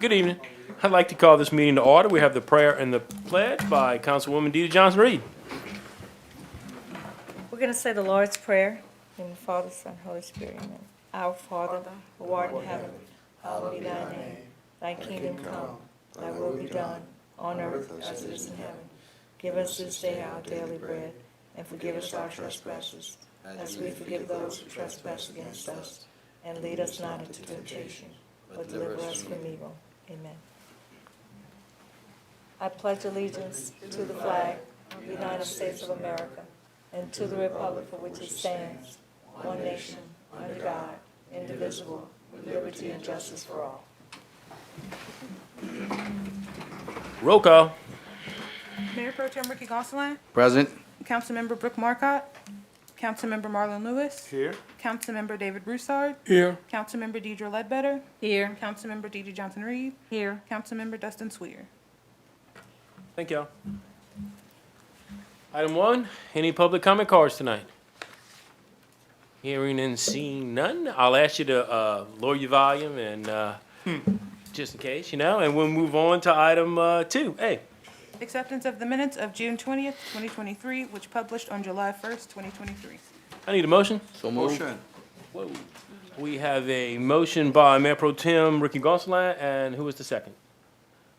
Good evening. I'd like to call this meeting to order. We have the prayer and the pledge by Councilwoman DeeDee Johnson-Reed. We're going to say the Lord's Prayer in the Father, Son, Holy Spirit. Amen. Our Father, who art in heaven, hallowed be thy name. Thy kingdom come, thy will be done, on earth as it is in heaven. Give us this day our daily bread, and forgive us our trespasses, as we forgive those who trespass against us. And lead us not into temptation, but deliver us from evil. Amen. I pledge allegiance to the flag of the United States of America and to the republic for which it stands, one nation, under God, indivisible, with liberty and justice for all. Roll call. Mayor Pro Tem Ricky Gonsalas, Present. Councilmember Brooke Marcotte, Councilmember Marlon Lewis, Here. Councilmember David Broussard, Here. Councilmember Deidre Ledbetter, Here. Councilmember DeeDee Johnson-Reed, Here. Councilmember Dustin Sweer. Thank y'all. Item 1, any public comment cards tonight? Hearing and seeing none, I'll ask you to lower your volume and just in case, and we'll move on to item 2A. Acceptance of the minutes of June 20th, 2023, which published on July 1st, 2023. I need a motion. So moved. Whoa. We have a motion by Mayor Pro Tem Ricky Gonsalas, and who was the second?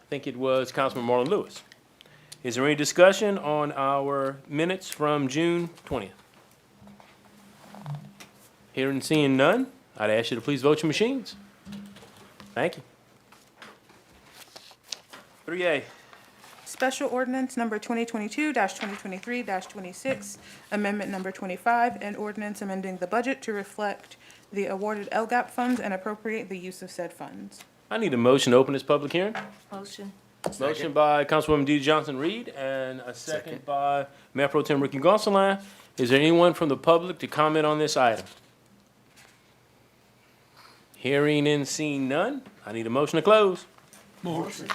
I think it was Councilman Marlon Lewis. Is there any discussion on our minutes from June 20th? Hearing and seeing none, I'd ask you to please vote your machines. Thank you. 3A. Special ordinance number 2022-2023-26, amendment number 25, and ordinance amending the budget to reflect the awarded LGAP funds and appropriate the use of said funds. I need a motion to open this public hearing. Motion. Motion by Councilwoman DeeDee Johnson-Reed and a second by Mayor Pro Tem Ricky Gonsalas. Is there anyone from the public to comment on this item? Hearing and seeing none, I need a motion to close. Motion.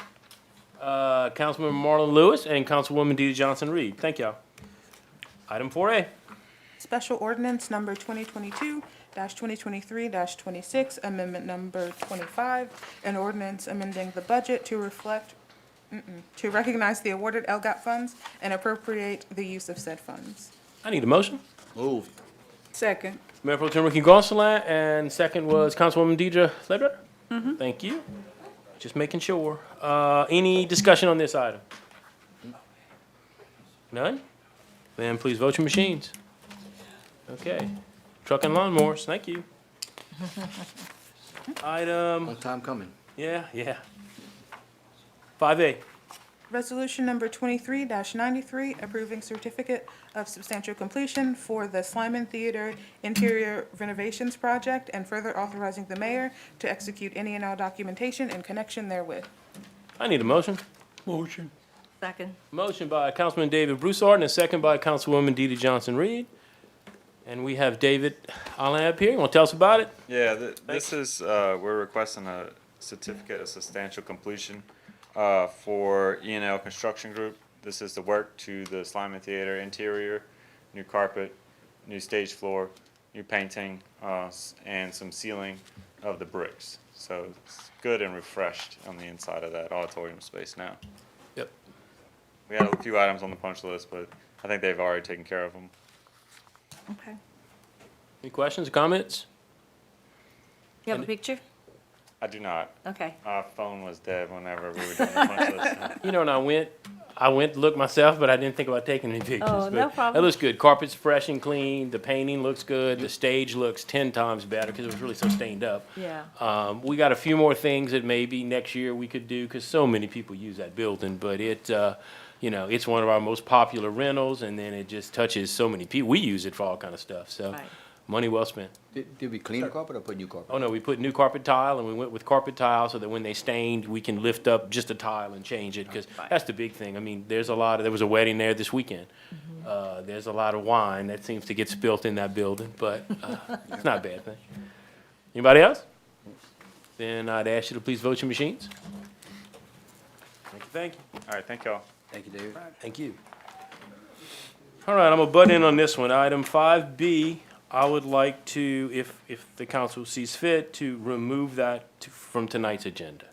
Councilman Marlon Lewis and Councilwoman DeeDee Johnson-Reed. Thank y'all. Item 4A. Special ordinance number 2022-2023-26, amendment number 25, an ordinance amending the budget to reflect, to recognize the awarded LGAP funds and appropriate the use of said funds. I need a motion. Moved. Second. Mayor Pro Tem Ricky Gonsalas and second was Councilwoman Deidre Ledbetter. Thank you. Just making sure. Any discussion on this item? None? Then please vote your machines. Okay. Truck and lawnmowers, thank you. Item, Long time coming. yeah. 5A. Resolution number 23-93, approving certificate of substantial completion for the Slyman Theater interior renovations project and further authorizing the mayor to execute any and all documentation in connection therewith. I need a motion. Motion. Second. Motion by Councilman David Broussard and a second by Councilwoman DeeDee Johnson-Reed. And we have David Allen here. You want to tell us about it? Yeah, this is, we're requesting a certificate of substantial completion for E&L Construction Group. This is the work to the Slyman Theater interior, new carpet, new stage floor, new painting, and some sealing of the bricks. So it's good and refreshed on the inside of that auditorium space now. Yep. We had a few items on the punch list, but I think they've already taken care of them. Okay. Any questions or comments? You have a picture? I do not. Okay. Our phone was dead whenever we were doing the punch list. And I went to look myself, but I didn't think about taking any pictures. Oh, no But problem. It looks good. Carpet's fresh and clean. The painting looks good. The stage looks 10 times better because it was really so stained up. Yeah. We got a few more things that maybe next year we could do because so many people use that building. But it's one of our most popular rentals, and then it just touches so many people. We use it for all kind of stuff. So, Right. money well spent. Did we clean the carpet or put new carpet? Oh, no, we put new carpet tile, and we went with carpet tile so that when they stained, we can lift up just a tile and change it, because that's the big thing. I mean, there was a wedding there this weekend. There's a lot of wine that seems to get spilt in that building, but it's not a bad thing. Anybody else? Then I'd ask you to please vote your machines. Thank you. All right, thank y'all. Thank you, David. Thank you. All right, I'm gonna butt in on this one. Item 5B, I would like to, if the council sees fit, to remove that from tonight's agenda.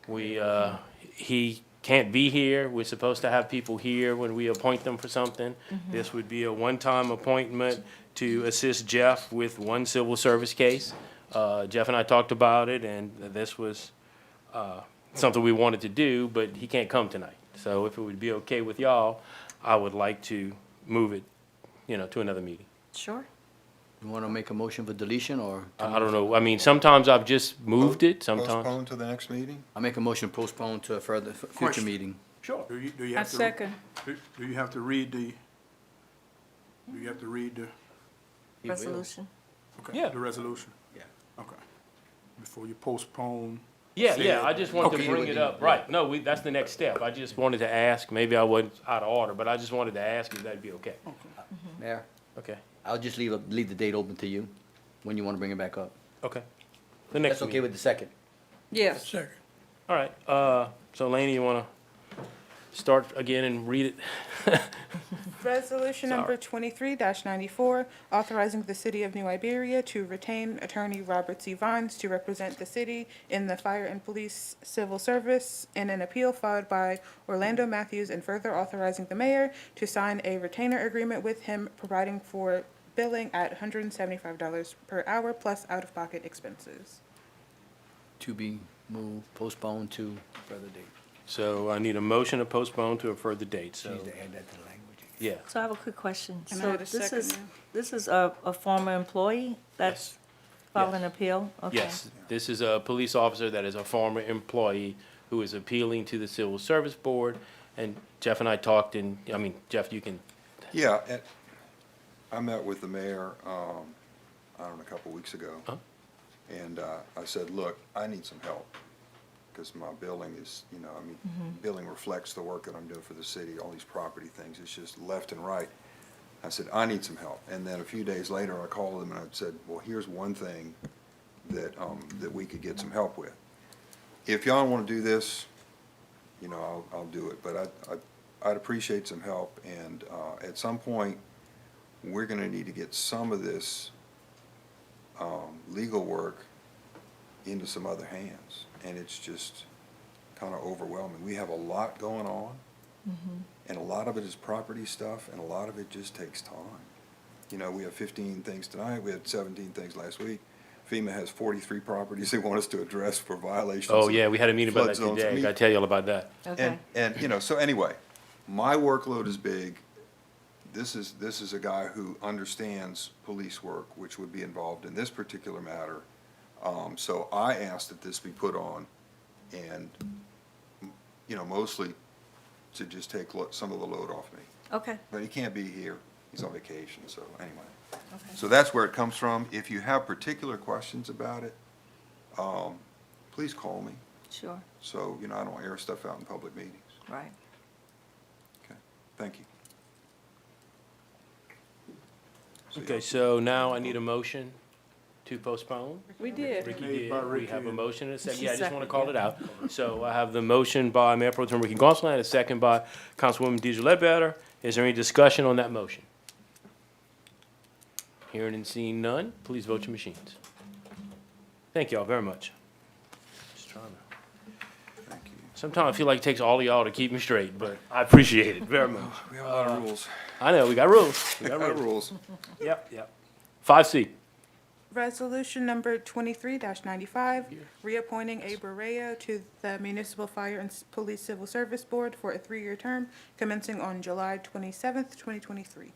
He can't be here. We're supposed to have people here when we appoint them for something. This would be a one-time appointment to assist Jeff with one civil service case. Jeff and I talked about it, and this was something we wanted to do, but he can't come tonight. So if it would be okay with y'all, I would like to move it, to another meeting. Sure. You wanna make a motion for deletion, or? I don't know. I mean, sometimes I've just moved it, sometimes. Postpone to the next meeting? I make a motion to postpone to a further, future Question. meeting. Sure. Do you I have to? second. Do you have to read the? Do you have to read the? He will. Resolution. Okay, Yeah. The resolution? Yeah. Okay. Before you postpone. Yeah, Say yeah, it. I just wanted Okay. to bring it up, right, no, that's the next step, I just wanted to ask, maybe I wasn't out of order, but I just wanted to ask if that'd be okay. Mayor, Okay, I'll just leave the date open to you, when you wanna bring it back up. okay. The next That's okay meeting. with the second? Yes. Second. All right, so Laney, you wanna start again and read it? Resolution number 23-94, authorizing the city of New Iberia to retain attorney Robert C. Vines to represent the city in the fire and police civil service in an appeal filed by Orlando Matthews, and further authorizing the mayor to sign a retainer agreement with him, providing for billing at $175 per hour plus out-of-pocket expenses. To be moved, postponed to further date. So I need a motion to postpone to a further date, She so, needs to add that to the language. yeah. So I have a quick question. And I So had a second, this is a former employee that's filed an Yes. appeal? Okay. Yes, this is a police officer that is a former employee who is appealing to the Civil Service Board, and Jeff and I talked, and, I mean, Jeff, you can, Yeah, I met with the mayor, I don't know, a couple weeks ago. Huh? And I said, look, I need some help, because my billing is, billing reflects the work that I'm doing for the city, all these property things, it's just left and right. I said, I need some help. And then a few days later, I called him and I said, well, here's one thing that, that we could get some help with. If y'all want to do this, I'll do it, but I'd appreciate some help, and at some point, we're gonna need to get some of this legal work into some other hands, and it's just kind of overwhelming. We have a lot going on, and a lot of it is property stuff, and a lot of it just takes time. We have 15 things tonight, we had 17 things last week. FEMA has 43 properties they want us to address for violations. oh, of yeah, we had a meeting about flood that zones. I today, mean, I tell you all about that. Okay. and so anyway, my workload is big. This is a guy who understands police work, which would be involved in this particular matter. So I asked that this be put on, and, mostly to just take some of the load off me. Okay. But he can't be here, he's on vacation, so anyway. So that's where it comes from. If you have particular questions about it, please call me, Sure. so, I don't air stuff out in public meetings. Right. Okay, thank you. Okay, so now I need a motion to postpone. We did. Ricky Made did, by we have a Ricky. motion and a second, She yeah, I just wanna seconded, call it yeah. out. So I have the motion by Mayor Pro Tem Ricky Gonsalas, and a second by Councilwoman Deidre Ledbetter. Is there any discussion on that motion? Hearing and seeing none, please vote your machines. Thank you all very much. Just trying to. Thank you. Sometimes I feel like it takes all of y'all to keep me straight, but I appreciate it very much. We have a lot of rules. I know, we got rules, we We got got rules. rules. Yep. 5C. Resolution number 23-95, reappointing A. Barreo to the Municipal Fire and Police Civil Service Board for a 3-year term commencing on July 27th, 2023.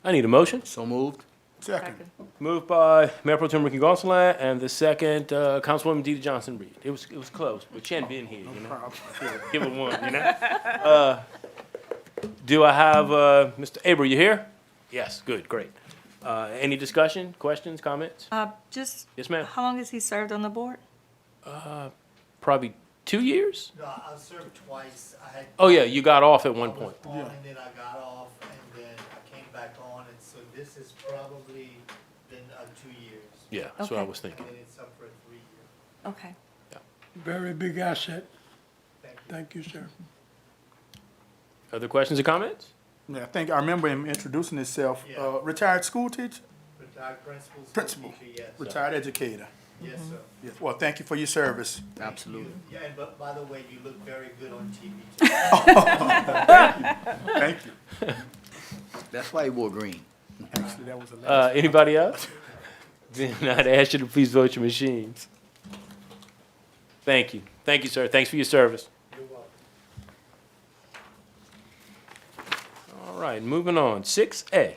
I need a motion. So moved? Second. Moved by Mayor Pro Tem Ricky Gonsalas, and the second, Councilwoman Deidre Johnson-Reed. It was close, but she hadn't been here, Give it one, Do I have, Mr. Avery, you here? Yes, good, great. Any discussion, questions, comments? Just, Yes, ma'am. how long has he served on the board? Probably 2 years? No, I served twice. I had. Oh, yeah, you got off at one I was point. on, and then I got off, and then I came back on, and so this has probably been 2 years. Yeah, that's what I Okay. was And thinking. then it's up for a 3-year. Okay. Very big asset. Thank you. Thank you, sir. Other questions or comments? Yeah, I think, I remember him introducing himself, Yeah. retired school teacher, Retired principal. school Principal. teacher, yes. retired educator. Yes, sir. Yes, well, thank you for your service. Absolutely. Yeah, and but by the way, you look very good on TV. Thank you. That's why he wore green. Actually, that was the last. Anybody else? Then I'd ask you to please vote your machines. Thank you. Thank you, sir. Thanks for your service. You're welcome. All right, moving on. 6A.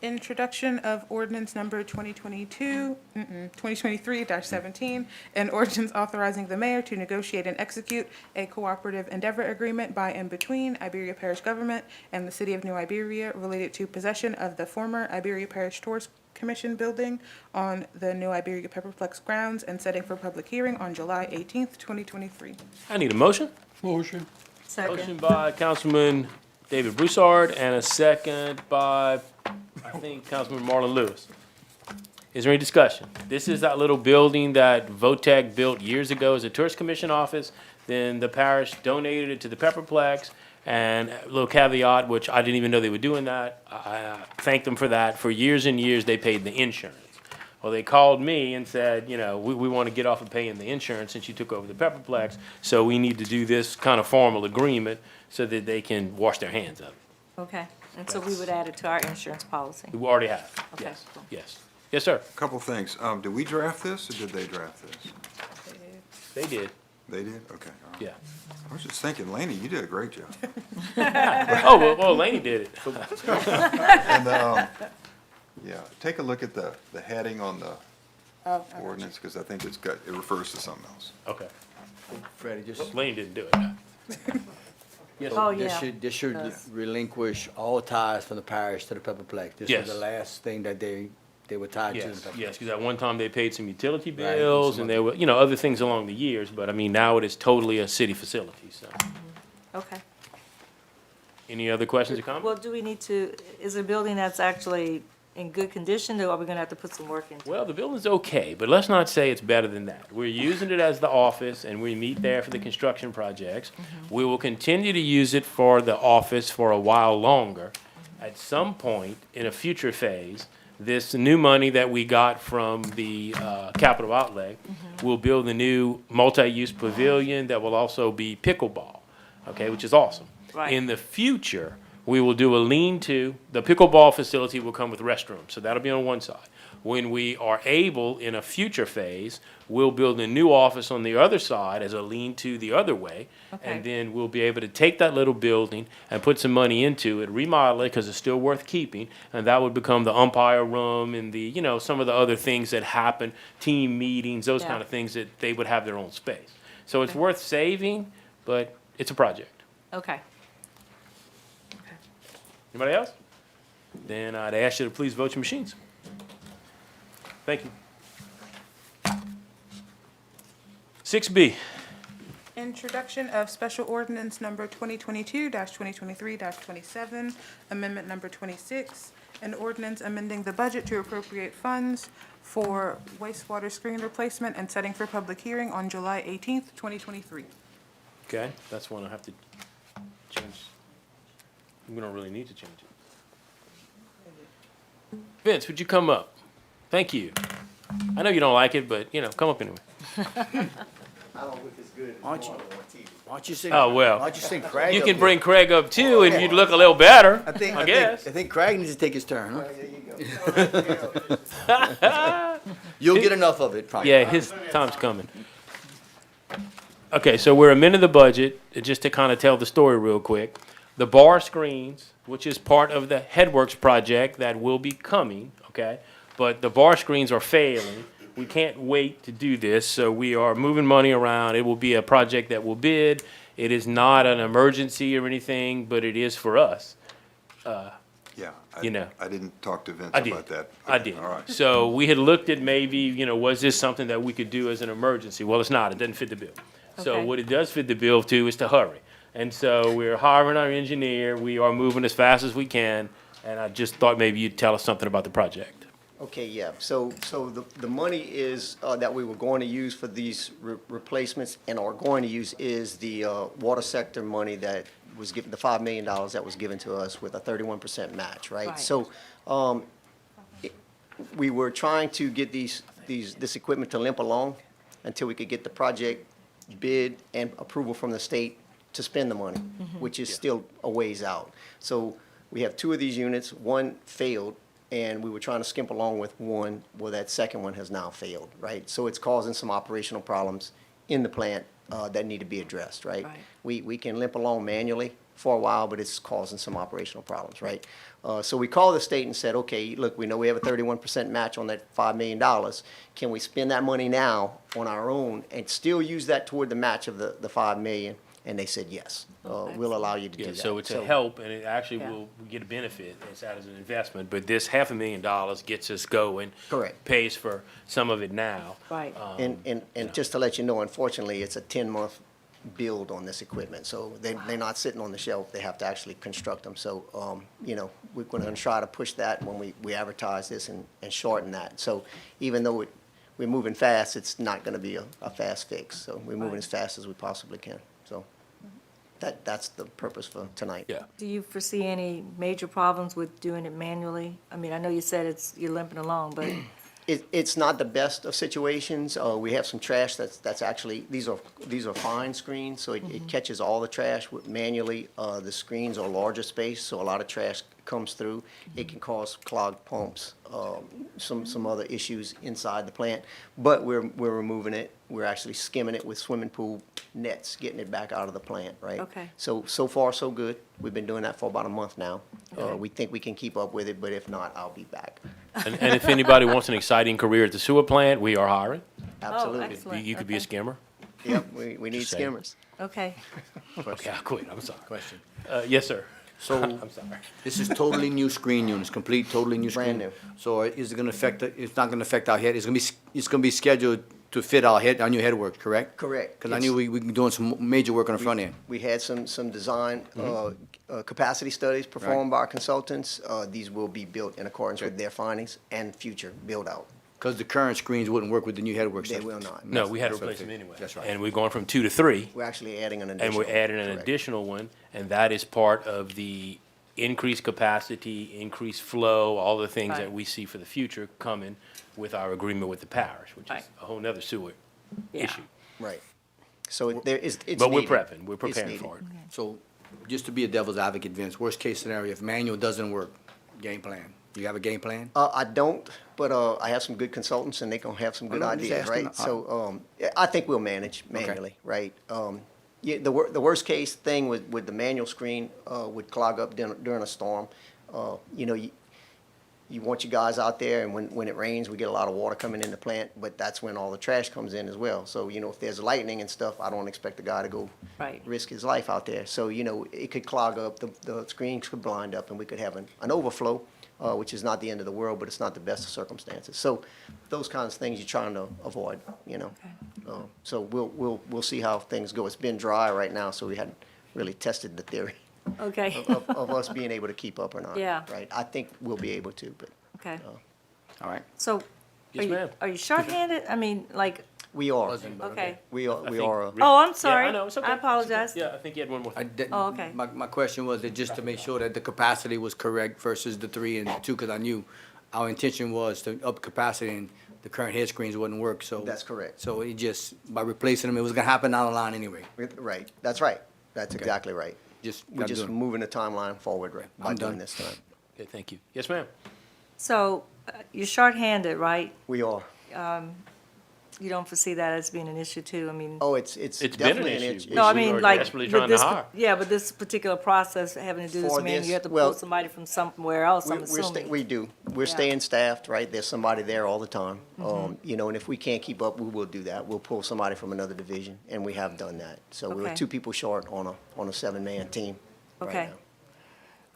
Introduction of ordinance number 2023-17, an ordinance authorizing the mayor to negotiate and execute a cooperative endeavor agreement by and between Iberia Parish Government and the City of New Iberia related to possession of the former Iberia Parish Tourist Commission building on the New Iberia Pepperplex grounds and setting for public hearing on July 18th, 2023. I need a motion. Motion. Motion Second. by Councilman David Broussard and a second by, I think, Councilman Marlon Lewis. Is there any discussion? This is that little building that VOTEC built years ago as a tourist commission office. Then the parish donated it to the Pepperplex. And a little caveat, which I didn't even know they were doing that. I thanked them for that. For years and years, they paid the insurance. Well, they called me and said, you know, we want to get off of paying the insurance since you took over the Pepperplex. So we need to do this kind of formal agreement so that they can wash their hands of it. Okay, and so we would add it to our insurance policy. We already have. Okay, Yes, cool. yes. Yes, sir. Couple things. Did we draft this or did they draft this? They did. They did? Okay. All right. Yeah. I was just thinking, Laney, you did a great job. Oh, well, Laney did it. And, yeah, take a look at the heading on the ordinance, because I think it refers to something else. Okay. Freddie, just. Laney didn't do it. Yes, Oh, This yeah. should Does. relinquish all ties from the parish to the Pepperplex. This Yes. was the last thing that they were tied to the yes, Pepperplex. yes, because at one time they paid some utility Right, bills some and there were, you know, other things along the years, but I mean, now it is totally a city facility, so. Okay. Any other questions or comments? Well, do we need to, is it a building that's actually in good condition, or are we gonna have to put some work into it? Well, the building's okay, but let's not say it's better than that. We're using it as the office, and we meet there for the construction projects. We will continue to use it for the office for a while longer. At some point, in a future phase, this new money that we got from the capital outlay will build a new multi-use pavilion that will also be pickleball, okay, which is awesome. Right. In the future, we will do a lean-to. The pickleball facility will come with restrooms, so that'll be on one side. When we are able, in a future phase, we'll build a new office on the other side as a lean-to the other way. Okay. And then we'll be able to take that little building and put some money into it, remodel it, because it's still worth keeping. And that would become the umpire room and the, you know, some of the other things that happen, team meetings, those Yeah. kind of things that they would have their own space. So it's worth saving, but it's a project. Okay. Anybody else? Then I'd ask you to please vote your machines. Thank you. 6B. Introduction of special ordinance number 2022-2023-27, amendment number 26, an ordinance amending the budget to appropriate funds for wastewater screen replacement and setting for public hearing on July 18th, 2023. Okay, that's one I have to change. We don't really need to change it. Vince, would you come up? Thank you. I know you don't like it, but, you know, come up anyway. I don't look as good as Why don't you- Marlon on TV. Why don't you sing? Oh, well. Why don't you sing Craig? You up can here? bring Craig up too, and you'd look a little better, I guess. I think Craig needs to take his turn, huh? There you go. You'll get enough of it, probably. Yeah, his time's coming. Okay, so we're amending the budget, just to kind of tell the story real quick. The bar screens, which is part of the Headworks project that will be coming, okay? But the bar screens are failing. We can't wait to do this, so we are moving money around. It will be a project that will bid. It is not an emergency or anything, but it is for us. Yeah. You know. I didn't talk to Vince I did. about that. I did. All right. So we had looked at maybe, you know, was this something that we could do as an emergency? Well, it's not. It doesn't fit the bill. So Okay. what it does fit the bill to is to hurry. And so we're hiring our engineer. We are moving as fast as we can. And I just thought maybe you'd tell us something about the project. Okay, yeah, so the money is, that we were going to use for these replacements and are going to use is the water sector money that was given, the $5 million that was given to us with a 31% match, right? Right. So, we were trying to get these this equipment to limp along until we could get the project bid and approval from the state to spend the money, which is still a ways out. So we have 2 of these units, one failed, and we were trying to skimp along with one, well, that second one has now failed, right? So it's causing some operational problems in the plant that need to be addressed, right? Right. We can limp along manually for a while, but it's causing some operational problems, right? So we called the state and said, okay, look, we know we have a 31% match on that $5 million. Can we spend that money now on our own and still use that toward the match of the $5 million? And they said, yes, we'll allow you to do Yeah, that. so it's a help, and it actually will get a benefit, it's out as an investment, but this $500,000 gets us going. Correct. Pays for some of it now. Right. And just to let you know, unfortunately, it's a 10-month build on this equipment. So they're not sitting on the shelf. They have to actually construct them. So, you know, we're going to try to push that when we advertise this and shorten that. So even though we're moving fast, it's not going to be a fast fix. So we're moving Right. as fast as we possibly can. So that's the purpose for tonight. Yeah. Do you foresee any major problems with doing it manually? I mean, I know you said you're limping along, but, It's not the best of situations. We have some trash that's actually, these are fine screens, so it catches all the trash manually. The screens are larger space, so a lot of trash comes through. It can cause clogged pumps, some other issues inside the plant. But we're removing it. We're actually skimming it with swimming pool nets, getting it back out of the plant, right? Okay. So far, so good. We've been doing that for about a month now. We think we can keep up with it, but if not, I'll be back. And if anybody wants an exciting career at the sewer plant, we are hiring. Absolutely. Oh, excellent. You could be a Okay. skimmer. Yep, we need Just saying. skimmers. Okay. Okay, I'll quit, I'm sorry. Question. Yes, sir. So I'm sorry. this is totally new screen units, complete, totally new Brand screen? new. So is it gonna affect, it's not gonna affect our head, it's gonna be scheduled to fit our our new headwork, correct? Correct. Because I knew we been doing some major work on the front end. We had some design, capacity studies performed by our consultants. These will be built in accordance with their findings and future build-out. Because the current screens wouldn't work with the new headwork They stuff. will not. No, we had to That's replace okay. them anyway. That's right. And we're going from 2 to 3, We're actually adding an and additional. we're adding an correct. additional one, and that is part of the increased capacity, increased flow, all the things that Right. we see for the future coming with our agreement with the parish, which is Right. a whole nother sewer Yeah. issue. Right. So it's But we're needed. prepping, we're It's preparing needed. for it. So, just to be a devil's advocate, Vince, worst case scenario, if manual doesn't work, game plan. You have a game plan? I don't, but I have some good consultants, and they gonna have some good no, I'm just ideas, asking. right? So yeah, I think we'll manage manually, right? Yeah, the worst case thing with the manual screen would clog up during a storm. You know, you want your guys out there, and when it rains, we get a lot of water coming in the plant, but that's when all the trash comes in as well. So, you know, if there's lightning and stuff, I don't expect the guy to go Right. risk his life out there. So, you know, it could clog up, the screens could blind up, and we could have an overflow, which is not the end of the world, but it's not the best of circumstances. So those kinds of things you're trying to avoid, you know. So we'll see how things go. It's been dry right now, so we hadn't really tested the theory Okay. of us being able to keep up or not. Yeah. Right? I think we'll be able to, but Okay. All right. So, Yes, ma'am. are you shorthanded? I mean, like, we are. Wasn't, but okay. We are. I We think are. Rick- Oh, I'm Yeah, sorry. I know, it's okay. I apologize. Yeah, I think you had one more I thing. didn't- Oh, okay. My question was that just to make sure that the capacity was correct versus the 3 and 2, because I knew our intention was to up capacity and the current head screens wouldn't work, so. That's correct. So it just, by replacing them, it was gonna happen down the line anyway. Right. That's right. That's exactly right. Just We're gotta just do it. moving the timeline forward, right, by I'm doing done. this tonight. Okay, thank you. Yes, ma'am. So, you're shorthanded, right? We are. You don't foresee that as being an issue too? I mean, Oh, it's It's been an definitely an issue. issue. no, I we mean, are like, desperately with trying to this, hire. yeah, but this particular process, having to do this, For mean this, you have to well, pull somebody from somewhere else, I'm We're assuming. we do. We're Yeah. staying staffed, right? There's somebody there all the time. Mm-hmm. You know, and if we can't keep up, we will do that. We'll pull somebody from another division, and we have done that. So we were Okay. 2 people short on a 7-man team right Okay. now.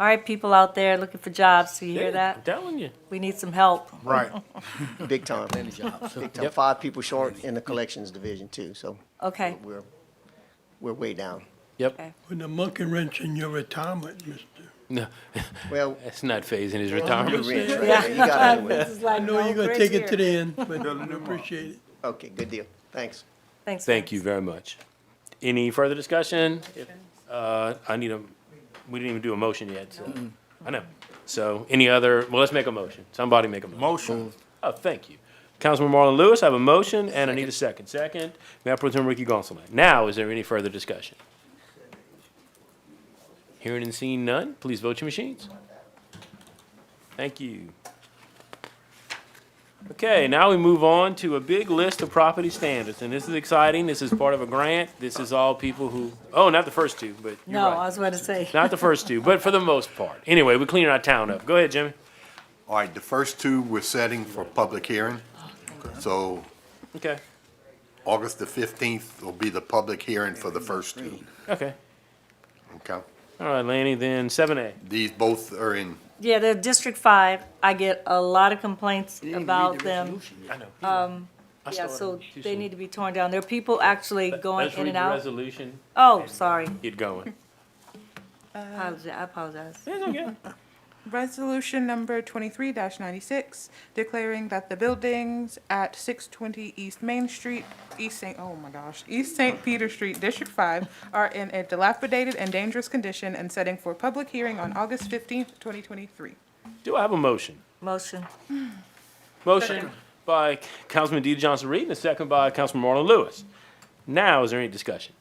All right, people out there looking for jobs, do you Yeah, hear I'm that? telling you. We need some help. Right. Big time. Plenty of jobs. Big time. Yep. 5 people short in the collections division too, so Okay, we're way down. Yep. okay. With the monkey wrench in your retirement, mister. No, Well, that's not phasing his you retirement. rich, right? Yeah. You got it. This is like I know no you're gonna bridge take it here. to the end, but I appreciate it. Okay, good deal. Thanks. Thanks. Thank Vince. you very much. Any further discussion? We didn't even do a motion yet, so, I know. So, any other, well, let's make a motion. Somebody make a motion. Motion. Oh, thank you. Councilman Marlon Lewis. I have a motion, and I need a second. Second, Mayor Pro Tem Ricky Gonsalas. Now, is there any further discussion? Hearing and seeing none, please vote your machines. Thank you. Okay, now we move on to a big list of property standards, and this is exciting. This is part of a grant. This is all people who, oh, not the first two, but you're No, right. I was about to say. Not the first two, but for the most part. Anyway, we're cleaning our town up. Go ahead, Jimmy. All right, the first two we're setting for public hearing. So Okay, August the 15th will be the public hearing for the first two, okay. okay? All right, Lanny, then 7A. These both are in, Yeah, they're District 5. I get a lot of complaints about them. I know. I Yeah, started so too they soon. need to be torn down. There are people actually going Let's in read and the out. resolution, Oh, sorry. get going. I apologize. It's okay. Resolution number 23-96, declaring that the buildings at 620 East Main Street, East St. Peter Street, District 5, are in a dilapidated and dangerous condition and setting for public hearing on August 15th, 2023. Do I have a motion? Motion. Motion by Councilman D. Johnson Reed and a second by Councilman Marlon Lewis. Now, is there any discussion?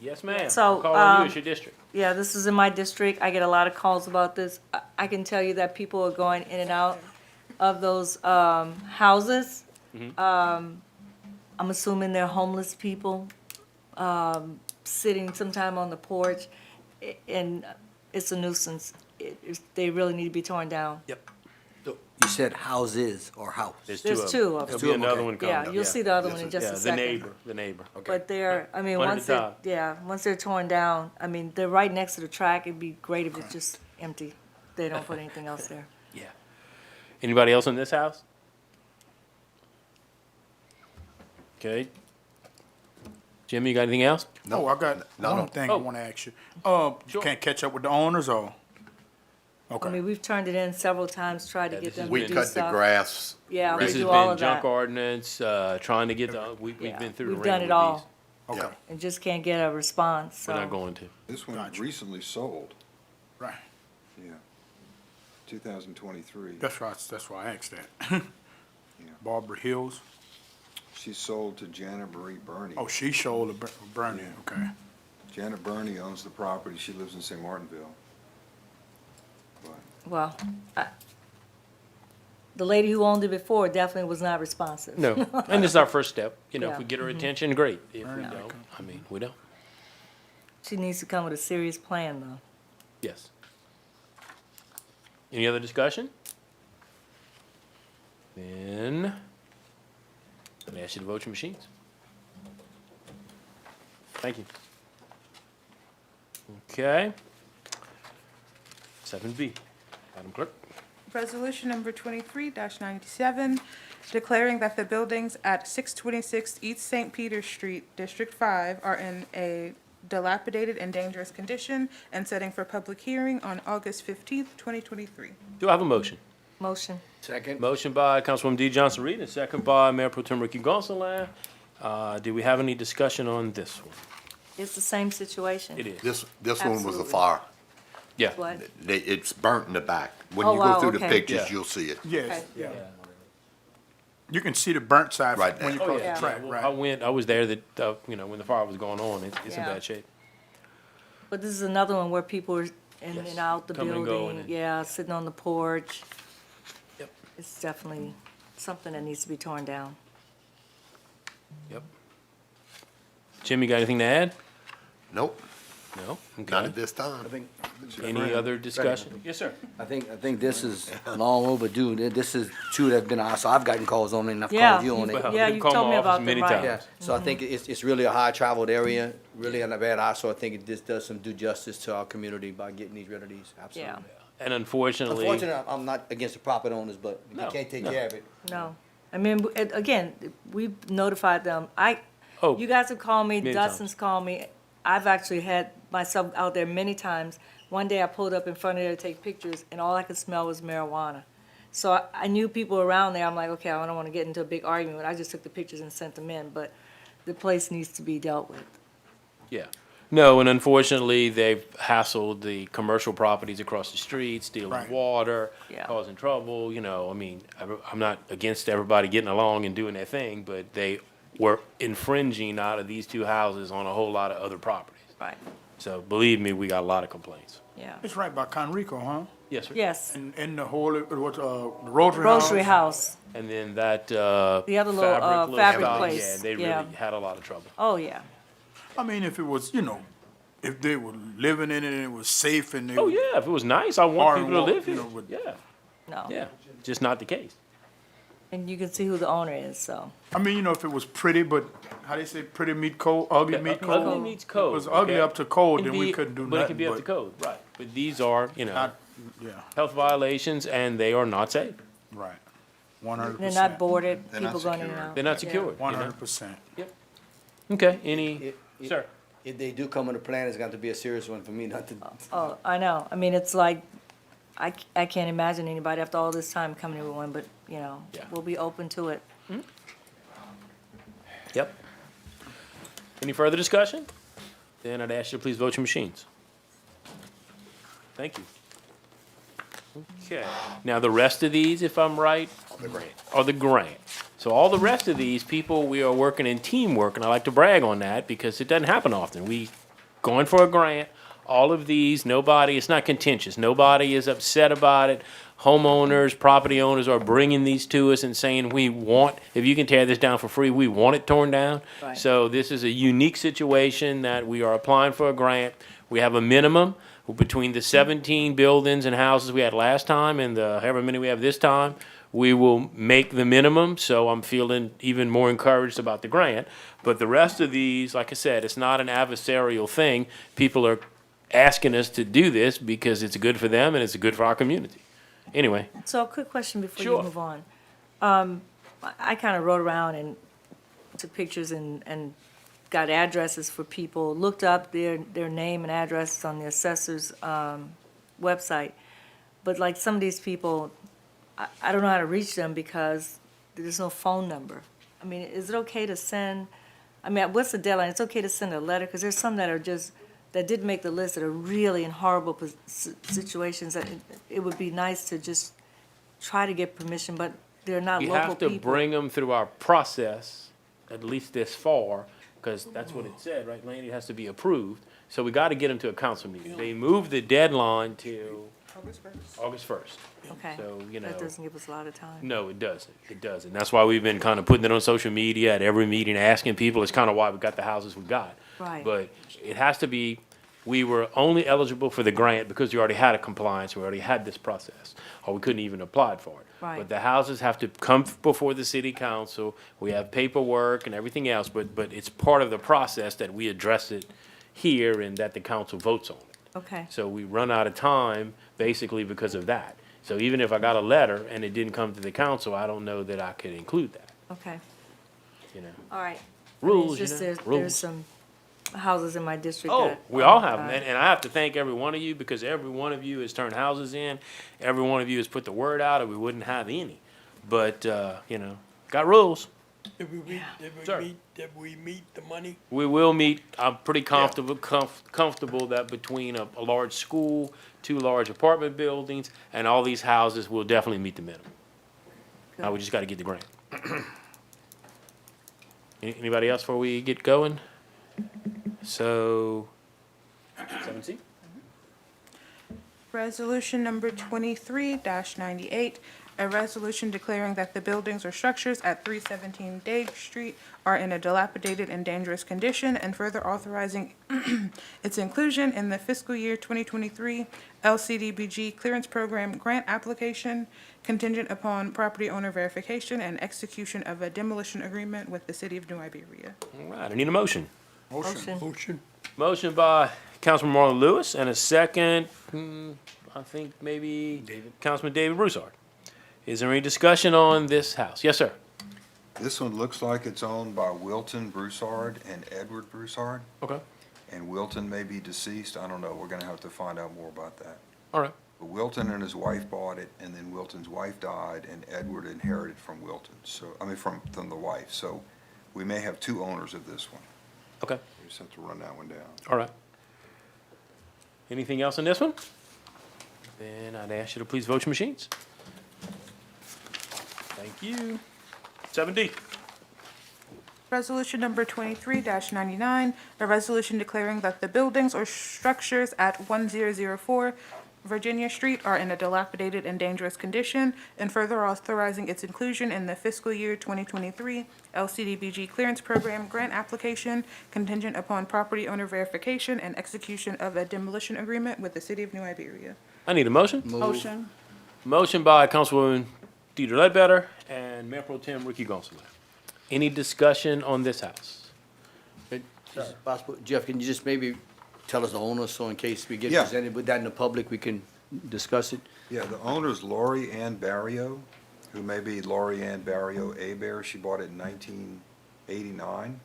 Yes, ma'am. So, I'll call on you, it's your district. Yeah, this is in my district. I get a lot of calls about this. I can tell you that people are going in and out of those houses. I'm assuming they're homeless people, sitting sometime on the porch, and it's a nuisance. They really need to be torn down. You said houses or house? There's of two of There'll them. be another one coming. Yeah, you'll see the other one in Yeah, just a the second. neighbor. But they're, I mean, One at once a they're, time. yeah, once they're torn down, I mean, they're right next to the track. It'd be great if it's just empty. They don't put anything else there. Yeah. Anybody else in this house? Okay. Jimmy, you got anything else? Oh, I got No, one no. thing I Oh. wanna ask you. Sure. Can't catch up with the owners or? I Okay. mean, we've turned it in several times, tried to Yeah, get this them has to we do cut the stuff. grass. Yeah, we This has do all been of junk that. ordinance, trying to get the, we've Yeah, been through the we've ringer done with it all these. Yeah. Okay, and just can't get a response, We're not so. going to. This one Gotcha. recently sold, right. yeah, 2023. That's why I asked that. Barbara Hills. She sold to Janet Marie Burney. Oh, she showed the burning, okay. Janet Burney owns the property. She lives in St. Martinville. But Well, the lady who owned it before definitely was not responsive. No, and this is our first step. You know, if Yeah. we get her attention, great. If we Yeah. don't, I mean, we don't. She needs to come with a serious plan, though. Yes. Any other discussion? Then, I'm gonna ask you to vote your machines. Thank you. Okay. 7B, Madam Clerk. Resolution number 23-97, declaring that the buildings at 626 East St. Peter Street, District 5, are in a dilapidated and dangerous condition and setting for public hearing on August 15th, 2023. Do I have a motion? Motion. Second? Motion by Councilwoman D. Johnson Reed and second by Mayor Pro Tem Ricky Gonsalas. Do we have any discussion on this one? It's the same situation. It is. This one was a Absolutely. fire. Yeah. What? It's burnt in the back. When Oh, you wow, go through the okay. pictures, Yeah. you'll see it. Yes, Okay. yeah. You can see the burnt side Right when you there. Oh, cross yeah. the track, I right? I was there when the fire was going on. It's in Yeah. bad shape. But this is another one where people are in Yes. and out the Come and go building, and- yeah, sitting on the porch. Yep. It's definitely something that needs to be torn down. Yep. Jimmy, got anything to add? Nope, No? not Okay. at this time. Any other discussion? Yes, sir. I think this is long overdue. This is two that's been out, so I've gotten calls on it and I've Yeah, called you on it. Well, yeah, you've you called told my me office about them, many right. times. Yeah, so I think it's really a high traveled area, really in a bad eye, so I think this does some due justice to our community by getting rid of these, absolutely. And unfortunately. Unfortunately, I'm not against the property owners, but if you No, can't take no. care of it. No. I mean, again, we've notified them. Oh, You guys have called me, many Dustin's called me. I've actually had myself out there many times. One day I pulled up in front of there to take pictures, and all I could smell was marijuana. So I knew people around there. I'm like, okay, I don't want to get into a big argument. I just took the pictures and sent them in, but the place needs to be dealt with. yeah. No, and unfortunately, they've hassled the commercial properties across the street, stealing Right. water, Yeah. causing trouble, I mean, I'm not against everybody getting along and doing their thing, but they were infringing out of these two houses on a whole lot of other properties. Right, So believe me, we got a lot of complaints. yeah. It's right by Conrico, huh? Yes, sir. Yes, In the whole, what's, the Rotary House? grocery house. And then that, The other little, fabric fabric shop, place, yeah, they yeah. really had a lot of trouble. Oh, yeah. I mean, if it was, if they were living in it and it was safe and they. Oh, yeah, if it was nice, I want Bar people to and live walk, here. with- Yeah, No. yeah, just not the case. And you can see who the owner is, so. I mean, if it was pretty, but how they say pretty meet code, ugly meet code? Ugly meets code. If it was ugly okay? up to code, Can then we be- couldn't do But it can nothing, be up to code, right. But these are, not, yeah, health violations, and they are not safe. right. 100%. They're not boarded, They're not people going in and secured. out. They're not Yeah. secured, 100%. Okay, any, If- sir? If they do come on the plan, it's got to be a serious one for me not to. Oh, I know. I mean, it's like, I can't imagine anybody after all this time coming in with one, but, Yeah. we'll be open to it. Yep. Any further discussion? Then I'd ask you to please vote your machines. Thank you. Okay, now the rest of these, if I'm right, are the grant. So all the rest of these people, we are working in teamwork, and I like to brag on that because it doesn't happen often. We going for a grant, all of these, nobody, it's not contentious. Nobody is upset about it. Homeowners, property owners are bringing these to us and saying, we want, if you can tear this down for free, we want it torn down. Right. So this is a unique situation that we are applying for a grant. We have a minimum between the 17 buildings and houses we had last time and the however many we have this time. We will make the minimum, so I'm feeling even more encouraged about the grant. But the rest of these, like I said, it's not an adversarial thing. People are asking us to do this because it's good for them and it's good for our community. Anyway, So a quick question before you Sure. move on. I kind of rode around and took pictures and got addresses for people, looked up their name and addresses on the assessor's website. But like some of these people, I don't know how to reach them because there's no phone number. I mean, is it okay to send, I mean, what's the deadline? It's okay to send a letter, because there's some that are just, that did make the list that are really in horrible situations, that it would be nice to just try to get permission, but they're not we local have to people. bring them through our process, at least this far, because that's what it said, right, Laney? It has to be approved. So we got to get them to a council meeting. They moved the deadline to August 1st. Okay, So, that doesn't give us a lot of time. No, it doesn't. It doesn't. That's why we've been kind of putting it on social media at every meeting, asking people. It's kind of why we got the houses we got. Right. But it has to be, we were only eligible for the grant because we already had a compliance, we already had this process, or we couldn't even apply for it. Right. But the houses have to come before the city council. We have paperwork and everything else, but it's part of the process that we address it here and that the council votes on it. Okay, So we run out of time basically because of that. So even if I got a letter and it didn't come to the council, I don't know that I could include that, okay, you know. all right. Rules, It's just you know, there's rules. some houses in my district Oh, that. we all have them, and I have to thank every one of you because every one of you has turned houses in. Every one of you has put the word out or we wouldn't have any. But, got rules. Did Sir. we meet the money? We will meet, I'm pretty comfortable that between a large school, 2 large apartment buildings, and all these houses will definitely meet the minimum. Now, we just gotta get the grant. Anybody else before we get going? So, 7C? Resolution number 23-98, a resolution declaring that the buildings or structures at 317 Dade Street are in a dilapidated and dangerous condition, and further authorizing its inclusion in the fiscal year 2023 LCDBG Clearance Program grant application contingent upon property owner verification and execution of a demolition agreement with the city of New Iberia. All right, I need a motion. Motion. Motion. Motion by Councilman Marlon Lewis, and a second, I think maybe Councilman David Broussard. Is there any discussion on this house? Yes, sir. This one looks like it's owned by Wilton Broussard and Edward Broussard, Okay. and Wilton may be deceased. I don't know. We're gonna have to find out more about that. All right. But Wilton and his wife bought it, and then Wilton's wife died, and Edward inherited from Wilton, from the wife. So we may have 2 owners of this one. Okay. just have to run that one down. All right. Anything else on this one? Then I'd ask you to please vote your machines. Thank you. 7D. Resolution number 23-99, a resolution declaring that the buildings or structures at 1004 Virginia Street are in a dilapidated and dangerous condition, and further authorizing its inclusion in the fiscal year 2023 LCDBG clearance program grant application contingent upon property owner verification and execution of a demolition agreement with the city of New Iberia. I need a motion. Motion. Motion by Councilwoman Deidre Ledbetter and Mayor Pro Tem Ricky Gonsalas. Any discussion on this house? Is it possible, Jeff, can you just maybe tell us the owner, so in case we get Yeah. presented with that in the public, we can discuss it? Yeah, the owner's Lori Ann Barrio, who may be Lori Ann Barrio Abear. She bought it in 1989.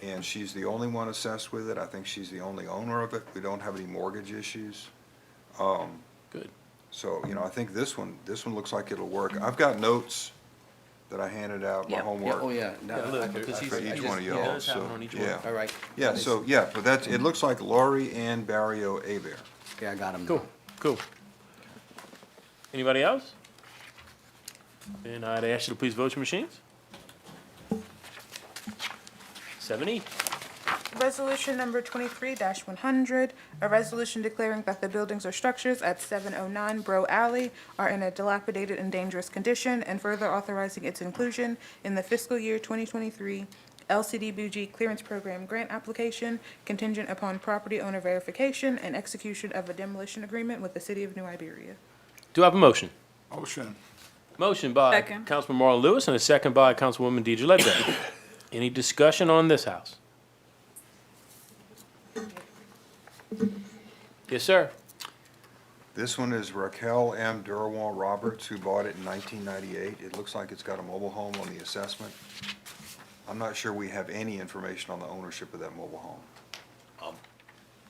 And she's the only one assessed with it. I think she's the only owner of it. We don't have any mortgage issues. Good. So, you know, I think this one looks like it'll work. I've got notes that I handed out, my Yep. homework. Oh, yeah. Yeah, look, because For each one of he y'all, does have it so, on each one. yeah. All right. Yeah, so, yeah, but that's, it looks like Lori Ann Barrio Abear. Okay, I got him. Cool, cool. Anybody else? Then I'd ask you to please vote your machines. 7E. Resolution number 23-100, a resolution declaring that the buildings or structures at 709 Bro Alley are in a dilapidated and dangerous condition, and further authorizing its inclusion in the fiscal year 2023 LCDBG clearance program grant application contingent upon property owner verification and execution of a demolition agreement with the city of New Iberia. Do I have a motion? Motion. Motion by Second. Councilman Marlon Lewis and a second by Councilwoman Deidre Ledbetter. Any discussion on this house? Yes, sir. This one is Raquel M. Durwal Roberts, who bought it in 1998. It looks like it's got a mobile home on the assessment. I'm not sure we have any information on the ownership of that mobile home.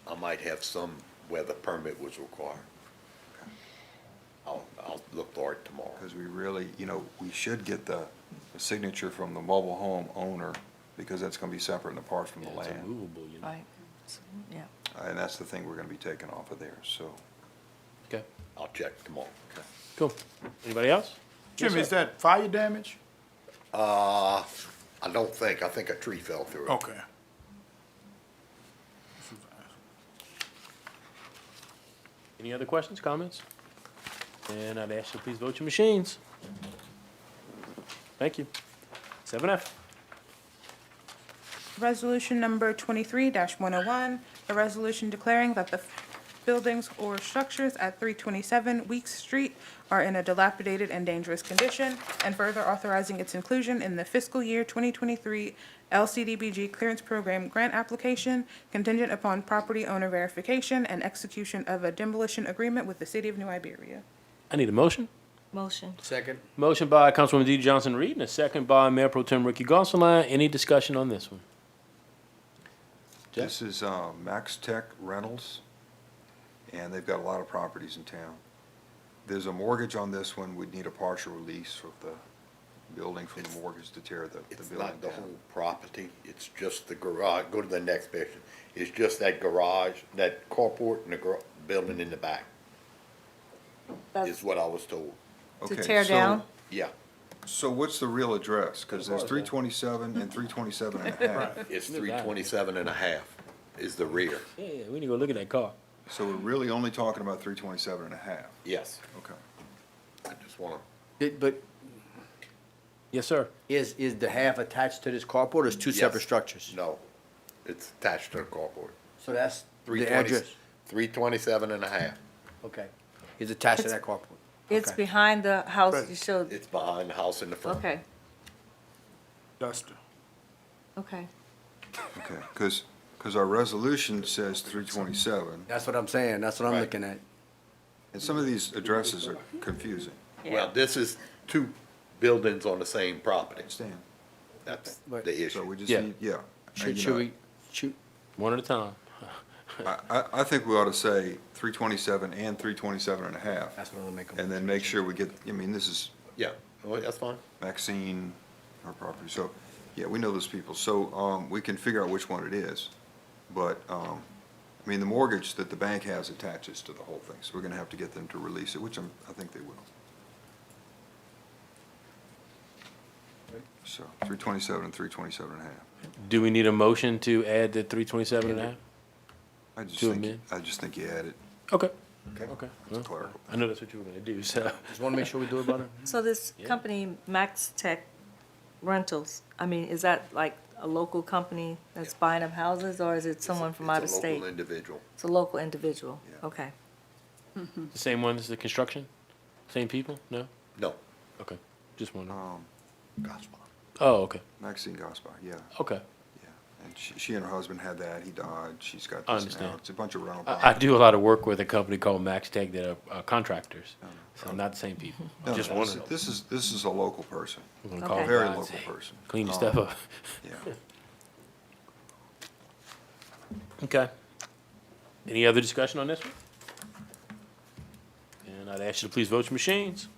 I might have some where the permit was required. I'll look for it tomorrow. Because we really, you know, we should get the signature from the mobile home owner, because that's gonna be separate and apart from the It's land. immovable, you know. Right. Yeah. And that's the thing we're gonna be taking off of there, so. Okay, I'll check tomorrow. cool. Anybody else? Jim, Yes, is sir. that fire damage? I don't think, I think a tree fell through it. Okay. Any other questions, comments? And I'd ask you to please vote your machines. Thank you. 7F. Resolution number 23-101, a resolution declaring that the buildings or structures at 327 Weeks Street are in a dilapidated and dangerous condition, and further authorizing its inclusion in the fiscal year 2023 LCDBG clearance program grant application contingent upon property owner verification and execution of a demolition agreement with the city of New Iberia. I need a motion. Motion. Second. Motion by Councilwoman Dee Johnson-Reed and a second by Mayor Pro Tem Ricky Gonsalas. Any discussion on this one? Jeff? This is Max Tech Rentals, and they've got a lot of properties in town. There's a mortgage on this one. We'd need a partial release of the building from the mortgage to tear the It's building not the down. whole property, it's just the garage. Go to the next picture. It's just that garage, that carport and the building in the back, is what I was told. To Okay, tear so- down? Yeah, So what's the real address? Because there's 327 and 327 and a half. it's Look at that. 327 and a half is the rear. Yeah, we need to go look at that car. So we're really only talking about 327 and a half. Yes, Okay. I just wanna, But Yes, sir. is the half attached to this carport, or is two separate Yes. structures? no, it's attached to the carport. So that's the 320 address? 327 and a half. Okay. Is attached to that carport? It's Okay. behind the house you showed. It's behind the house in the front. Okay, Duster. okay. Okay, because our resolution says 327, That's what I'm saying, that's what I'm Right. looking at. and some of these addresses are confusing. Well, this is two buildings on the same property. Understand? That's But- the So issue. we just Yeah. need, yeah. Should, You should know, we, should, One at a time. I think we ought to say 327 and 327 and a half, that's what I'm making. and then make sure we get, I mean, this is Yeah, well, that's fine. Maxine, her property, so Yeah, we know those people, so, we can figure out which one it is. But, I mean, the mortgage that the bank has attaches to the whole thing, so we're gonna have to get them to release it, which I think they will. So, 327 and 327 and a half. Do we need a motion to add the 327 and a half? To amend? I just think you add it, Okay. Okay. Okay. Well, clerical. I know that's what you were gonna do, so. Just wanna make sure we do it, brother. So this company, Max Tech Rentals, I mean, is that like a local company that's buying up houses, or is it someone from out of It's a state? local individual. It's a local individual, Yeah. okay. The same one as the construction? Same people? No? No, Okay. Just wondering. gospel. Oh, okay. Maxine Gaspar, yeah, Okay. yeah. And she and her husband had that, he died, she's got I this now. understand. It's a bunch of rental I property. do a lot of work with a company called Max Tech that are contractors, so not the same people. No, Just no, wondering. this is a local person, We're gonna call Okay. very guys, local hey, person. Clean your stuff up. Yeah. Okay. Any other discussion on this one? And I'd ask you to please vote your machines.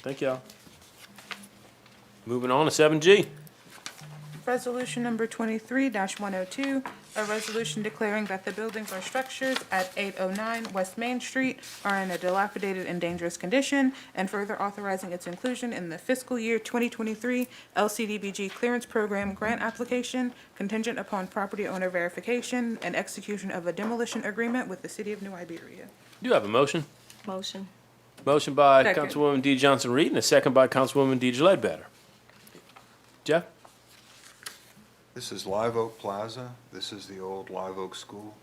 Thank y'all. Moving on to 7G. Resolution number 23-102, a resolution declaring that the buildings or structures at 809 West Main Street are in a dilapidated and dangerous condition, and further authorizing its inclusion in the fiscal year 2023 LCDBG clearance program grant application contingent upon property owner verification and execution of a demolition agreement with the city of New Iberia. Do you have a motion? Motion. Motion by Second. Councilwoman D. Johnson-Reed and a second by Councilwoman Deidre Ledbetter. Jeff? This is Live Oak Plaza. This is the old Live Oak School.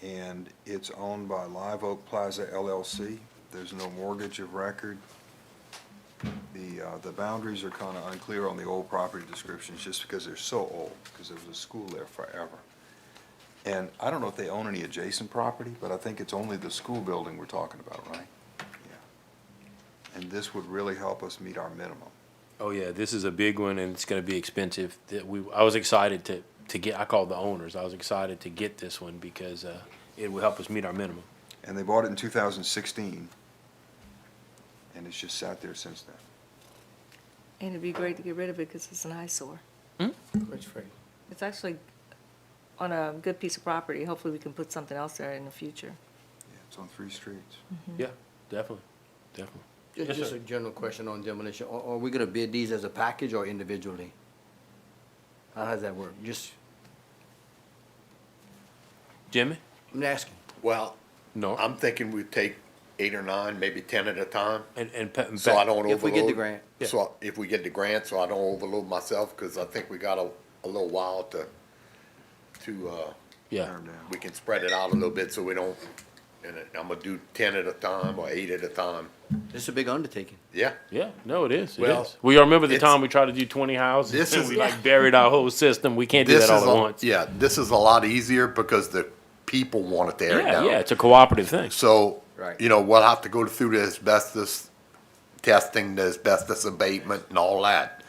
And it's owned by Live Oak Plaza LLC. There's no mortgage of record. The boundaries are kind of unclear on the old property descriptions just because they're so old, because there was a school there forever. And I don't know if they own any adjacent property, but I think it's only the school building we're talking about, right? Yeah. And this would really help us meet our minimum. Oh, yeah, this is a big one, and it's gonna be expensive. I was excited to get, I called the owners, I was excited to get this one because, it will help us meet our minimum. And they bought it in 2016, and it's just sat there since then. And it'd be great to get rid of it because it's an eyesore. Which Freddie? It's actually on a good piece of property. Hopefully we can put something else there in the future. Yeah, it's on 3 streets. Yeah, definitely, definitely. Yes, Just sir. a general question on demolition. Are we gonna bid these as a package or individually? How does that work? Just, Jimmy? I'm asking. Well, No. I'm thinking we'd take 8 or 9, maybe 10 at a time, And so I don't overload. If we get the grant. Yeah. So if we get the grant, so I don't overload myself, because I think we got a little while to, yeah, Turn down. we can spread it out a little bit so we don't, and I'm gonna do 10 at a time or 8 at a time. It's a big undertaking. Yeah, yeah, no, it is, it Well, is. We remember the it's- time we tried to do 20 houses, This and is- we like buried our whole system. We can't do this that is all at a, once. yeah, this is a lot easier because the people want to tear it Yeah, down. yeah, it's a cooperative thing. So, Right. you know, we'll have to go through the asbestos testing, the asbestos abatement and all that.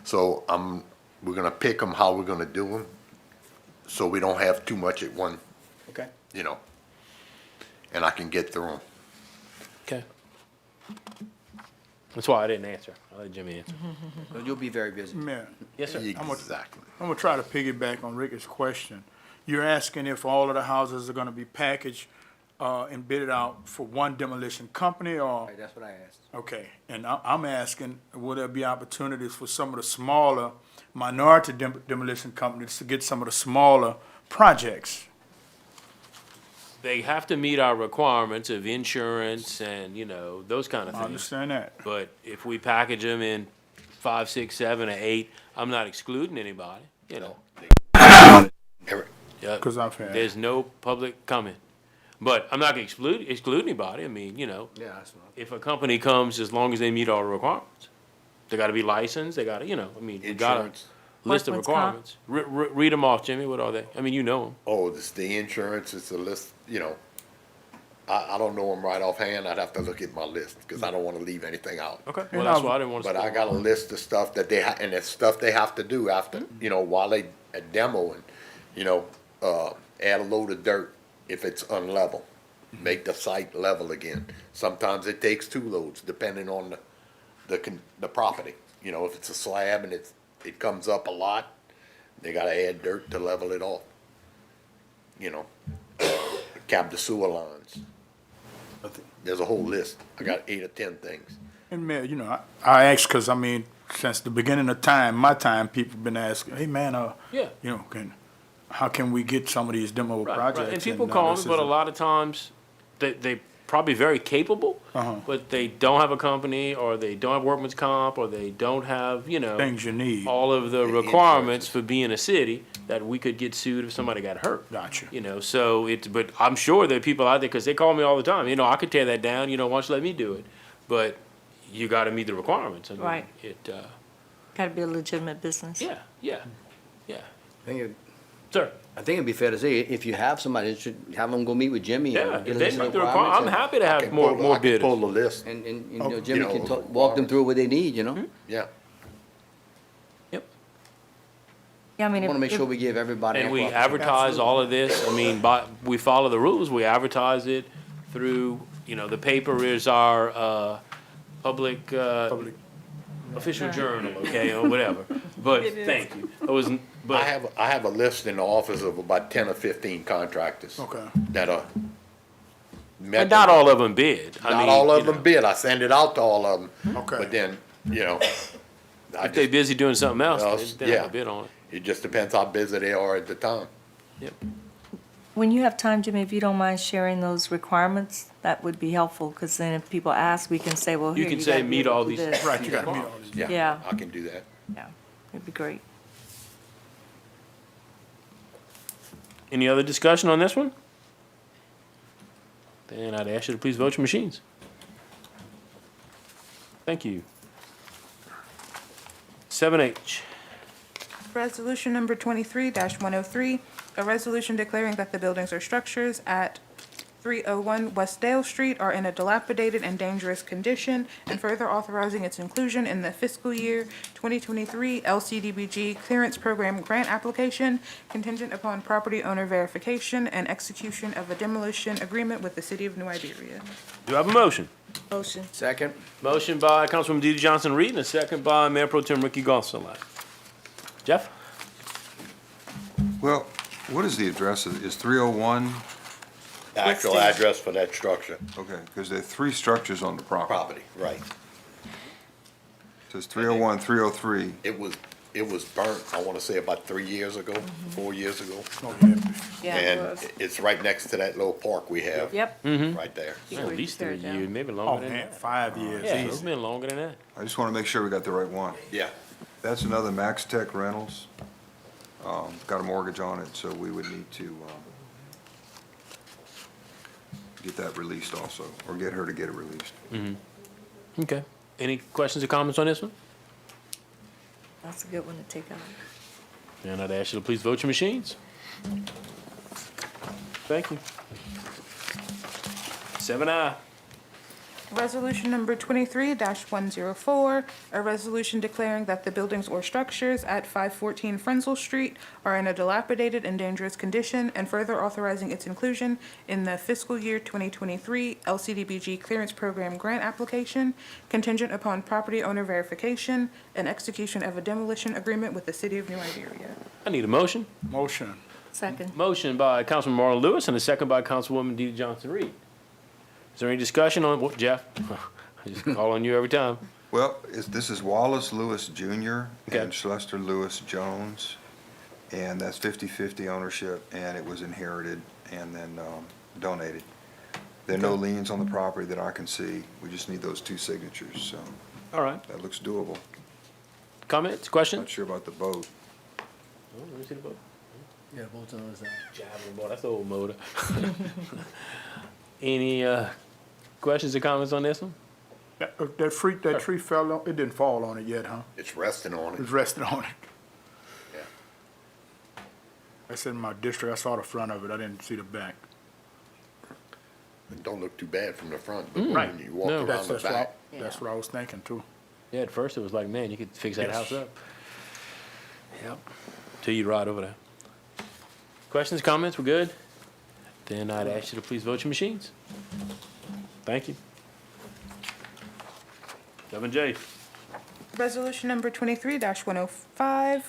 So we're gonna pick them, how we're gonna do them, so we don't have too much at one, Okay. you know, and I can get through them. Okay. That's why I didn't answer. I let Jimmy answer. But you'll be very busy. Mayor, Yes, sir. Exactly. I'm gonna try to piggyback on Ricky's question. You're asking if all of the houses are gonna be packaged, and bidded out for one demolition company, or? Right, that's what I asked. Okay, and I'm asking, will there be opportunities for some of the smaller minority demolition companies to get some of the smaller projects? They have to meet our requirements of insurance and, those kind of I things. understand that. But if we package them in 5, 6, 7, or 8, I'm not excluding anybody, Eric, Yeah, 'Cause I've had- There's no public comment. But I'm not gonna exclude anybody. I mean, Yeah, that's what if a company comes, as long as they meet all the requirements. They gotta be licensed, they gotta, we got a insurance. list of Workman's comp. requirements. Read them off, Jimmy, what are they? I mean, you know them. Oh, this, the insurance, it's a list, I don't know them right offhand. I'd have to look at my list, because I don't want to leave anything out. Okay, And well, that's I've- why I didn't wanna. But I spoil got a them. list of stuff that and it's stuff they have to do after, while they demo and, add a load of dirt if it's unlevel. Make the site level again. Sometimes it takes 2 loads, depending on the property. you know, if it's a slab and it comes up a lot, they gotta add dirt to level it off. You know, cap the sewer lines. There's a whole list. I got 8 or 10 things. And Mayor, you know, I asked, cause I mean, since the beginning of time, my time, people been asking, hey, man, Yeah. you know, how can we get some of these demo Right, projects? right. And people this call me, is but a lot of times, they probably very capable, but they don't have a company, or they don't have workman's comp, or they don't have, you know, Things you need. all of the requirements for being a city that we could get sued if somebody got hurt. Gotcha. You know, so but I'm sure there are people out there, because they call me all the time, you know, I could tear that down, you know, why don't you let me do it? But you gotta meet the requirements. I mean, Right. It, Gotta be a legitimate business. yeah. Sir, I think it'd be fair to say, if you have somebody, you should have them go meet with Jimmy yeah, and get if a they list of meet the requirements. requirements, I'm happy to I have can more pull bidders. the list. And, you know, You Jimmy know, can walk them through what they need, you know? Yeah. Yep. Yeah, I mean, I wanna make if- sure we give everybody. And ample we opportunity. advertise all of this, I mean, we follow the rules, we advertise it through, you know, the paper is our, public, official journal, okay, or whatever. But, thank you. It was, but. I have a list in the office of about 10 or 15 contractors. Okay. That are. But not all of them bid. I Not mean, all you of know, them bid. I send it out to all of them. Okay. But then, you know, I If they just, busy doing something else, they don't have yeah. a bid on it. it just depends how busy they are at the time. Yep. when you have time, Jimmy, if you don't mind sharing those requirements, that would be helpful, because then if people ask, we can say, well, You here, can you say gotta be meet able all to do these. this. Right, you gotta meet all these. Yeah. I can do that. Yeah, it'd be great. Any other discussion on this one? Then I'd ask you to please vote your machines. Thank you. 7H. Resolution number 23-103, a resolution declaring that the buildings or structures at 301 West Dale Street are in a dilapidated and dangerous condition, and further authorizing its inclusion in the fiscal year 2023 LCDBG Clearance Program grant application contingent upon property owner verification and execution of a demolition agreement with the city of New Iberia. Do I have a motion? Motion. Second? Motion by Councilwoman DeeDee Johnson-Reed and a second by Mayor Pro Tem Ricky Gonsalas. Jeff? Well, what is the address? Is 301? The actual address for that structure. Okay, because there are three structures on the property. Property, right. It says 301, 303. It was burnt, I wanna say about 3 years ago, 4 years ago. Oh, yeah. Yeah, it And was. it's right next to that little park we have. Yep. Right there. At least 3 Tear it down. years, maybe Oh, longer than man, that. 5 years, Yeah, it's easy. been longer than that. I just want to make sure we got the right one. Yeah. That's another Max Tech Rentals. Got a mortgage on it, so we would need to get that released also, or get her to get it released. Okay. Any questions or comments on this one? That's a good one to take out. And I'd ask you to please vote your machines. Thank you. 7I. Resolution number 23-104, a resolution declaring that the buildings or structures at 514 Frenzel Street are in a dilapidated and dangerous condition, and further authorizing its inclusion in the fiscal year 2023 LCDBG Clearance Program grant application contingent upon property owner verification and execution of a demolition agreement with the city of New Iberia. I need a motion. Motion. Second. Motion by Councilman Marlon Lewis and a second by Councilwoman DeeDee Johnson-Reed. Is there any discussion on, what, Jeff? I just call on you every time. Well, this is Wallace Lewis Jr. Okay. and Schlester Lewis Jones, and that's 50/50 ownership, and it was inherited and then donated. There are no liens on the property that I can see. We just need those two signatures, so All right. that looks doable. Comments, questions? Not sure about the boat. Oh, let me see the vote. Yeah, both on the side. Javelin, boy, that's the old motor. Any questions or comments on this one? That tree fell on, it didn't fall on it yet, huh? It's resting on It it. was resting on it. Yeah. That's in my district, I saw the front of it, I didn't see the back. It don't look too bad from the front, but Right. when you walk No. around the back. That's what I was thinking too. Yeah, at first it was like, man, you could fix that Yes. house up. Yep. Till you ride over there. Questions, comments, we're good? Then I'd ask you to please vote your machines. Thank you. 7J. Resolution number 23-105,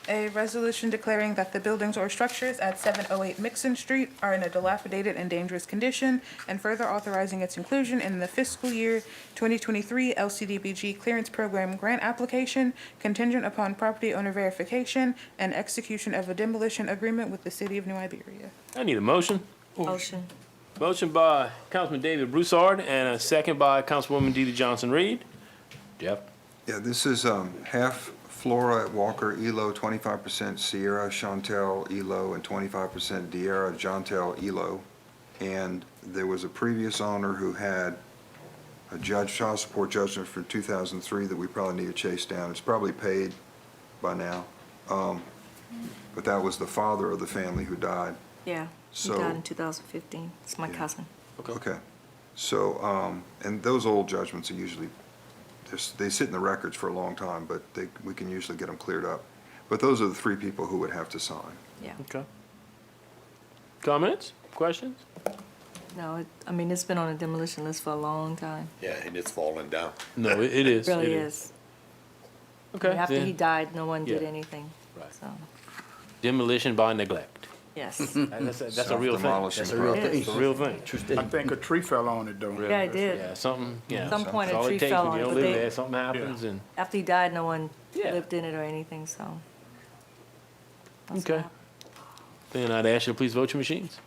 a resolution declaring that the buildings or structures at 708 Mixon Street are in a dilapidated and dangerous condition, and further authorizing its inclusion in the fiscal year 2023 LCDBG Clearance Program grant application contingent upon property owner verification and execution of a demolition agreement with the City of New Iberia. I need a motion. Motion. Motion by Councilman David Broussard and a second by Councilwoman DeeDee Johnson-Reed. Jeff? Yeah, this is half Flora Walker Elo, 25% Sierra Chantel Elo, and 25% Diarra Jontel Elo. And there was a previous owner who had a child support judgment from 2003 that we probably need to chase down. It's probably paid by now. But that was the father of the family who died. Yeah, he So- died in 2015. It's my Yeah. cousin. Okay. So, and those old judgments are usually, they sit in the records for a long time, but we can usually get them cleared up. But those are the three people who would have to sign. Yeah. Okay. Comments? Questions? No, I mean, it's been on a demolition list for a long time. Yeah, and it's falling down. No, it is. Really It is. Okay. After then he died, no one did Yeah. anything. Right. So, Demolition by neglect. yes. That's a real thing. Self-demolishing That's a real thing. process. It's a real thing. I think a tree fell on it, though. Yeah, it did. Yeah, something, yeah. Some point That's a all tree takes fell when on you it, don't but live they, there, something happens and, after he died, no one Yeah. lived in it or anything, so. that's okay. what Then I'd ask you to please vote your machines.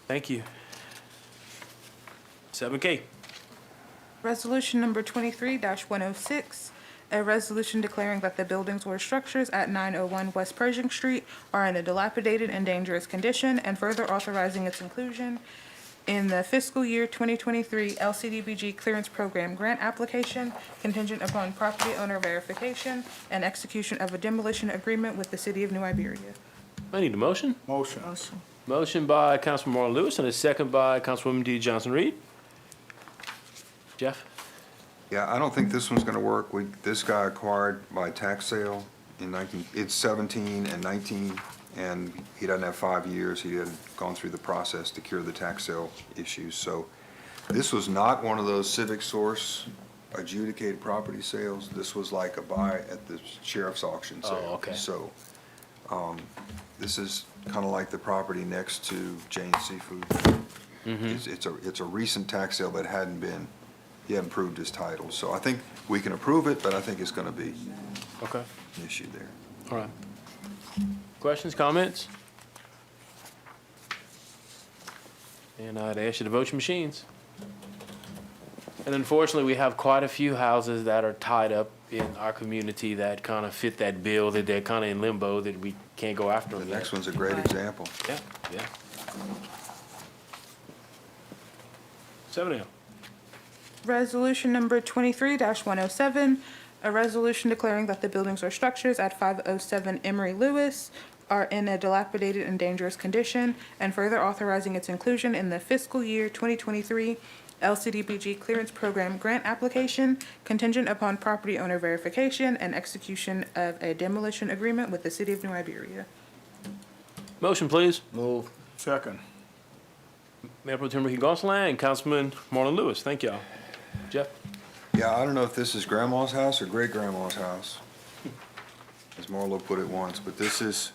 Thank you. 7K. Resolution number 23-106, a resolution declaring that the buildings or structures at 901 West Pershing Street are in a dilapidated and dangerous condition, and further authorizing its inclusion in the fiscal year 2023 LCDBG Clearance Program grant application contingent upon property owner verification and execution of a demolition agreement with the City of New Iberia. I need a motion. Motion. Motion. Motion by Councilman Marlon Lewis and a second by Councilwoman DeeDee Johnson-Reed. Jeff? Yeah, I don't think this one's gonna work. This guy acquired by tax sale in it's 17 and 19, and he doesn't have 5 years. He hadn't gone through the process to cure the tax sale issues. So this was not one of those Civic Source adjudicated property sales. This was like a buy at the sheriff's auction sale. Oh, okay. So, this is kinda like the property next to Jane's Seafood. It's a recent tax sale that he hadn't proved his title. So I think we can approve it, but I think it's gonna be Okay. an issue there. All right. Questions, comments? And I'd ask you to vote your machines. And unfortunately, we have quite a few houses that are tied up in our community that kind of fit that bill, that they're kind of in limbo, that we can't go after The them yet. next one's a great example. Yeah, yeah. 7L. Resolution number 23-107, a resolution declaring that the buildings or structures at 507 Emory Lewis are in a dilapidated and dangerous condition, and further authorizing its inclusion in the fiscal year 2023 LCDBG Clearance Program grant application contingent upon property owner verification and execution of a demolition agreement with the City of New Iberia. Motion, please. Move. Second. Mayor Pro Tem Ricky Gonsalas and Councilman Marlon Lewis. Thank y'all. Jeff? Yeah, I don't know if this is grandma's house or great-grandma's house, as Marlo put it once, but this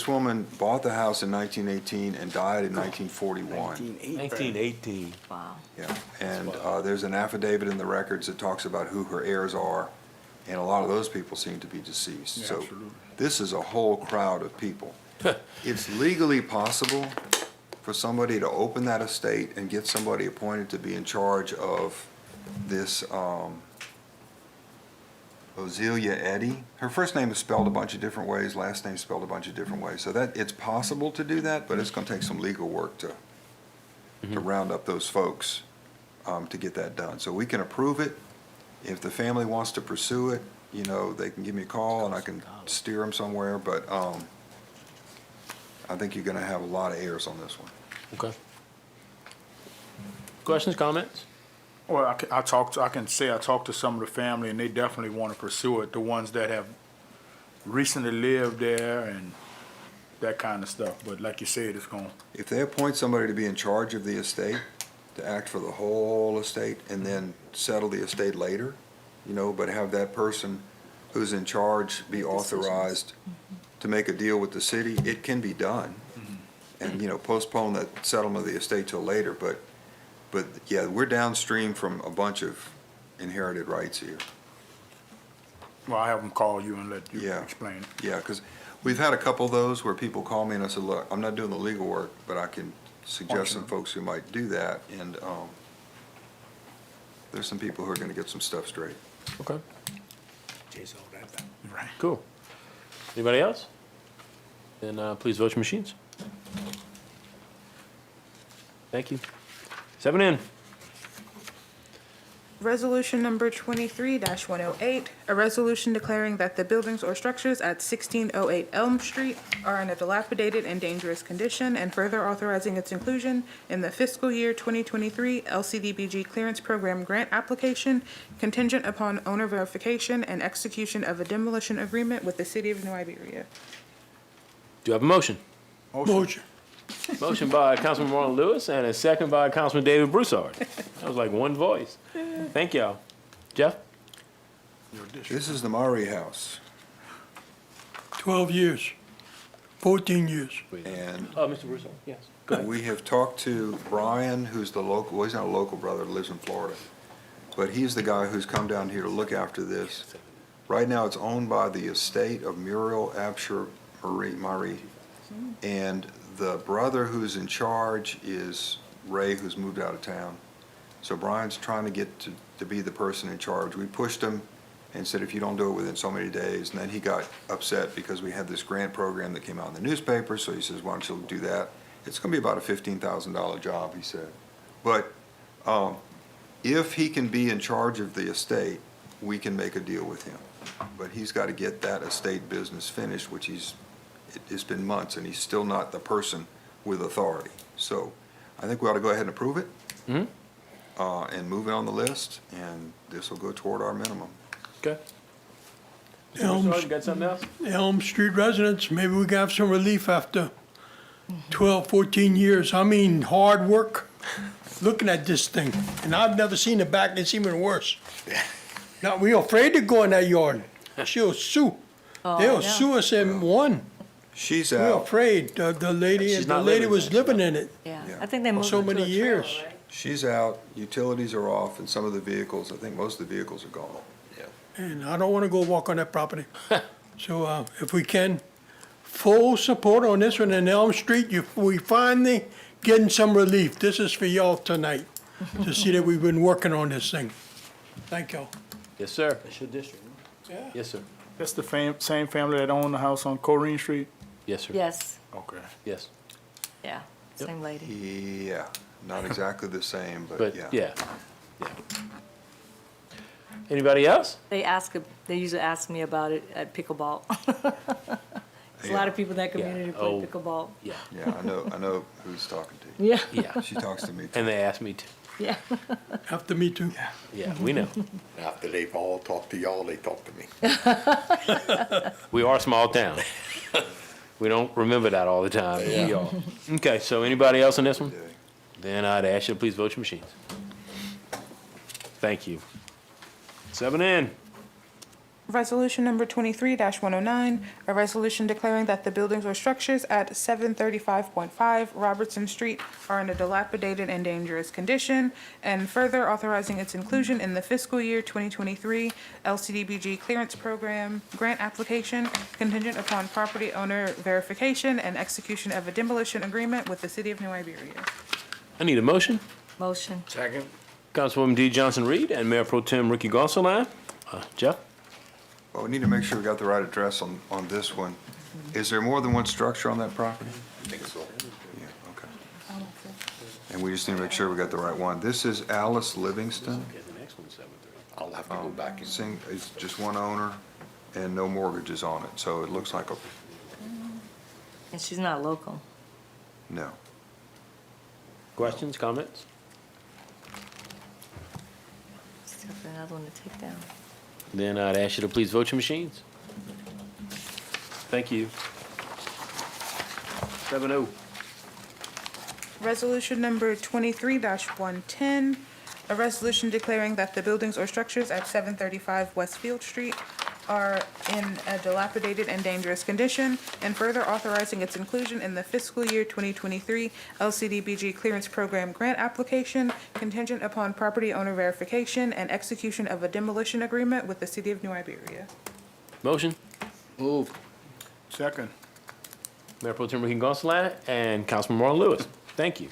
woman bought the house in 1918 and died in 1941. 1918. Wow. Yeah, and there's an affidavit in the records that talks about who her heirs are, and a lot of those people seem to be deceased. Yeah, So absolutely. this is a whole crowd of people. It's legally possible for somebody to open that estate and get somebody appointed to be in charge of this, Ozelia Eddy. Her first name is spelled a bunch of different ways, last name spelled a bunch of different ways. So that, it's possible to do that, but it's gonna take some legal work to round up those folks, to get that done. So we can approve it. If the family wants to pursue it, you know, they can give me a call and I can steer them somewhere, but, I think you're gonna have a lot of heirs on this one. Okay. Questions, comments? Well, I talked to some of the family, and they definitely want to pursue it, the ones that have recently lived there and that kind of stuff. But like you said, it's going, If they appoint somebody to be in charge of the estate, to act for the whole estate and then settle the estate later, you know, but have that person who's in charge be authorized to make a deal with the city, it can be done. And, you know, postpone that settlement of the estate till later, but yeah, we're downstream from a bunch of inherited rights here. Well, I have them call you and let you Yeah. explain it. Yeah, because we've had a couple of those where people call me and I said, look, I'm not doing the legal work, but I can suggest some folks who might do that, and, there's some people who are gonna get some stuff straight. Okay, Chase all that down. Right. cool. Anybody else? Then, please vote your machines. Thank you. 7N. Resolution number 23-108, a resolution declaring that the buildings or structures at 1608 Elm Street are in a dilapidated and dangerous condition, and further authorizing its inclusion in the fiscal year 2023 LCDBG Clearance Program grant application contingent upon owner verification and execution of a demolition agreement with the City of New Iberia. Do you have a motion? Motion. Motion by Councilman Marlon Lewis and a second by Councilman David Broussard. That was like one voice. Thank y'all. Jeff? This is the Murray House, 12 years. 14 years. and Mr. Broussard, yes. Go ahead. we have talked to Brian, who's the local, well, he's not a local brother, lives in Florida, but he's the guy who's come down here to look after this. Right now, it's owned by the estate of Muriel Absher Marie, and the brother who's in charge is Ray, who's moved out of town. So Brian's trying to get to be the person in charge. We pushed him and said, if you don't do it within so many days, and then he got upset because we had this grant program that came out in the newspaper, so he says, why don't you do that? It's gonna be about a $15,000 job, he said. But, if he can be in charge of the estate, we can make a deal with him. But he's gotta get that estate business finished, which it's been months, and he's still not the person with authority. So I think we ought to go ahead and approve it. And move it on the list, and this will go toward our minimum. Okay. Mr. Elm, Broussard, you got something else? Elm Street residents, maybe we can have some relief after 12, 14 years. I mean, hard work, looking at this thing. And I've never seen the back, it's even worse. Now, we're afraid to go in that yard. She'll sue. They'll sue us in one. She's We're out, afraid. The lady, She's the not lady living was there. living in it Yeah, Yeah. I think they for moved so into a many trailer, years. right? she's out, utilities are off, and some of the vehicles, I think most of the vehicles are gone. And I don't want to go walk on that property. So if we can, full support on this one in Elm Street. We finally getting some relief. This is for y'all tonight, to see that we've been working on this thing. Thank y'all. Yes, sir. That's your district. Yes, sir. That's the same family that owned the house on Corrine Street? Yes, sir. Yes, Okay. Yes. yeah, same lady. Yeah, not exactly the same, but But, yeah. yeah. Anybody else? They usually ask me about it at pickleball. There's a lot of people in that community play Oh. pickleball. Yeah. Yeah, I know who's talking to you. Yeah, Yeah. She talks to me too. And they asked me to. yeah. After me too. Yeah, we know. After they've all talked to y'all, they talk to me. We are a small town. We don't remember that all the time. but We are. Okay, so anybody else on this one? Then I'd ask you to please vote your machines. Thank you. 7N. Resolution number 23-109, a resolution declaring that the buildings or structures at 735.5 Robertson Street are in a dilapidated and dangerous condition, and further authorizing its inclusion in the fiscal year 2023 LCDBG Clearance Program grant application contingent upon property owner verification and execution of a demolition agreement with the City of New Iberia. I need a motion. Motion. Second? Councilwoman D. Johnson Reed and Mayor Pro Tem Ricky Gonsalas. Jeff? Well, we need to make sure we got the right address on this one. Is there more than one structure on that property? I think so. Yeah, okay. And we just need to make sure we got the right one. This is Alice Livingston. I'll have to go back and It's just one owner and no mortgages on it, so it looks like And she's not local. no. Questions, comments? Except for another one to take down. Then I'd ask you to please vote your machines. Thank you. 7-0. Resolution number 23-110, a resolution declaring that the buildings or structures at 735 West Field Street are in a dilapidated and dangerous condition, and further authorizing its inclusion in the fiscal year 2023 LCDBG Clearance Program grant application contingent upon property owner verification and execution of a demolition agreement with the City of New Iberia. Motion? Move. Second. Mayor Pro Tem Ricky Gonsalas and Councilman Marlon Lewis. Thank you.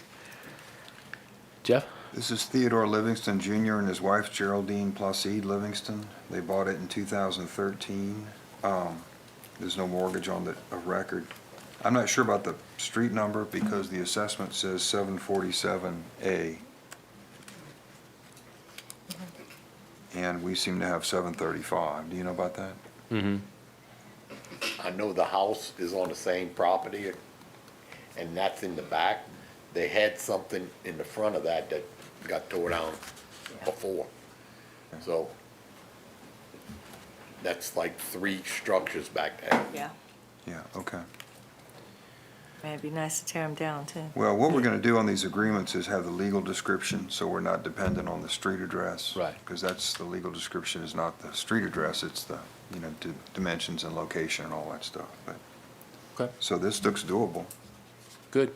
Jeff? This is Theodore Livingston Jr. and his wife Geraldine Placide Livingston. They bought it in 2013. There's no mortgage on the record. I'm not sure about the street number because the assessment says 747A. And we seem to have 735. Do you know about that? I know the house is on the same property, and that's in the back. They had something in the front of that that got tore down before. So that's like 3 structures back there. Yeah. Yeah, okay. Man, it'd be nice to tear them down, too. Well, what we're gonna do on these agreements is have the legal description, so we're not dependent on the street address. Right. Because that's, the legal description is not the street address, it's the, dimensions and location and all that stuff, but. Okay. So this looks doable. Good.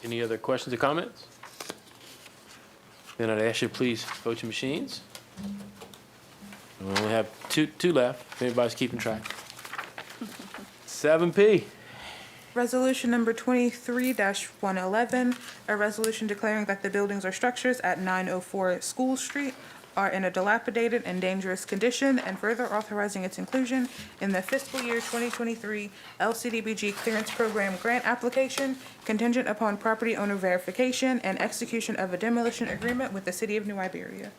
Any other questions or comments? Then I'd ask you to please vote your machines. We only have two left, if anybody's keeping track. 7P. Resolution number 23-111, a resolution declaring that the buildings or structures at 904 School Street are in a dilapidated and dangerous condition, and further authorizing its inclusion in the fiscal year 2023 LCDBG Clearance Program grant application contingent upon property owner verification and execution of a demolition agreement with the City of New Iberia.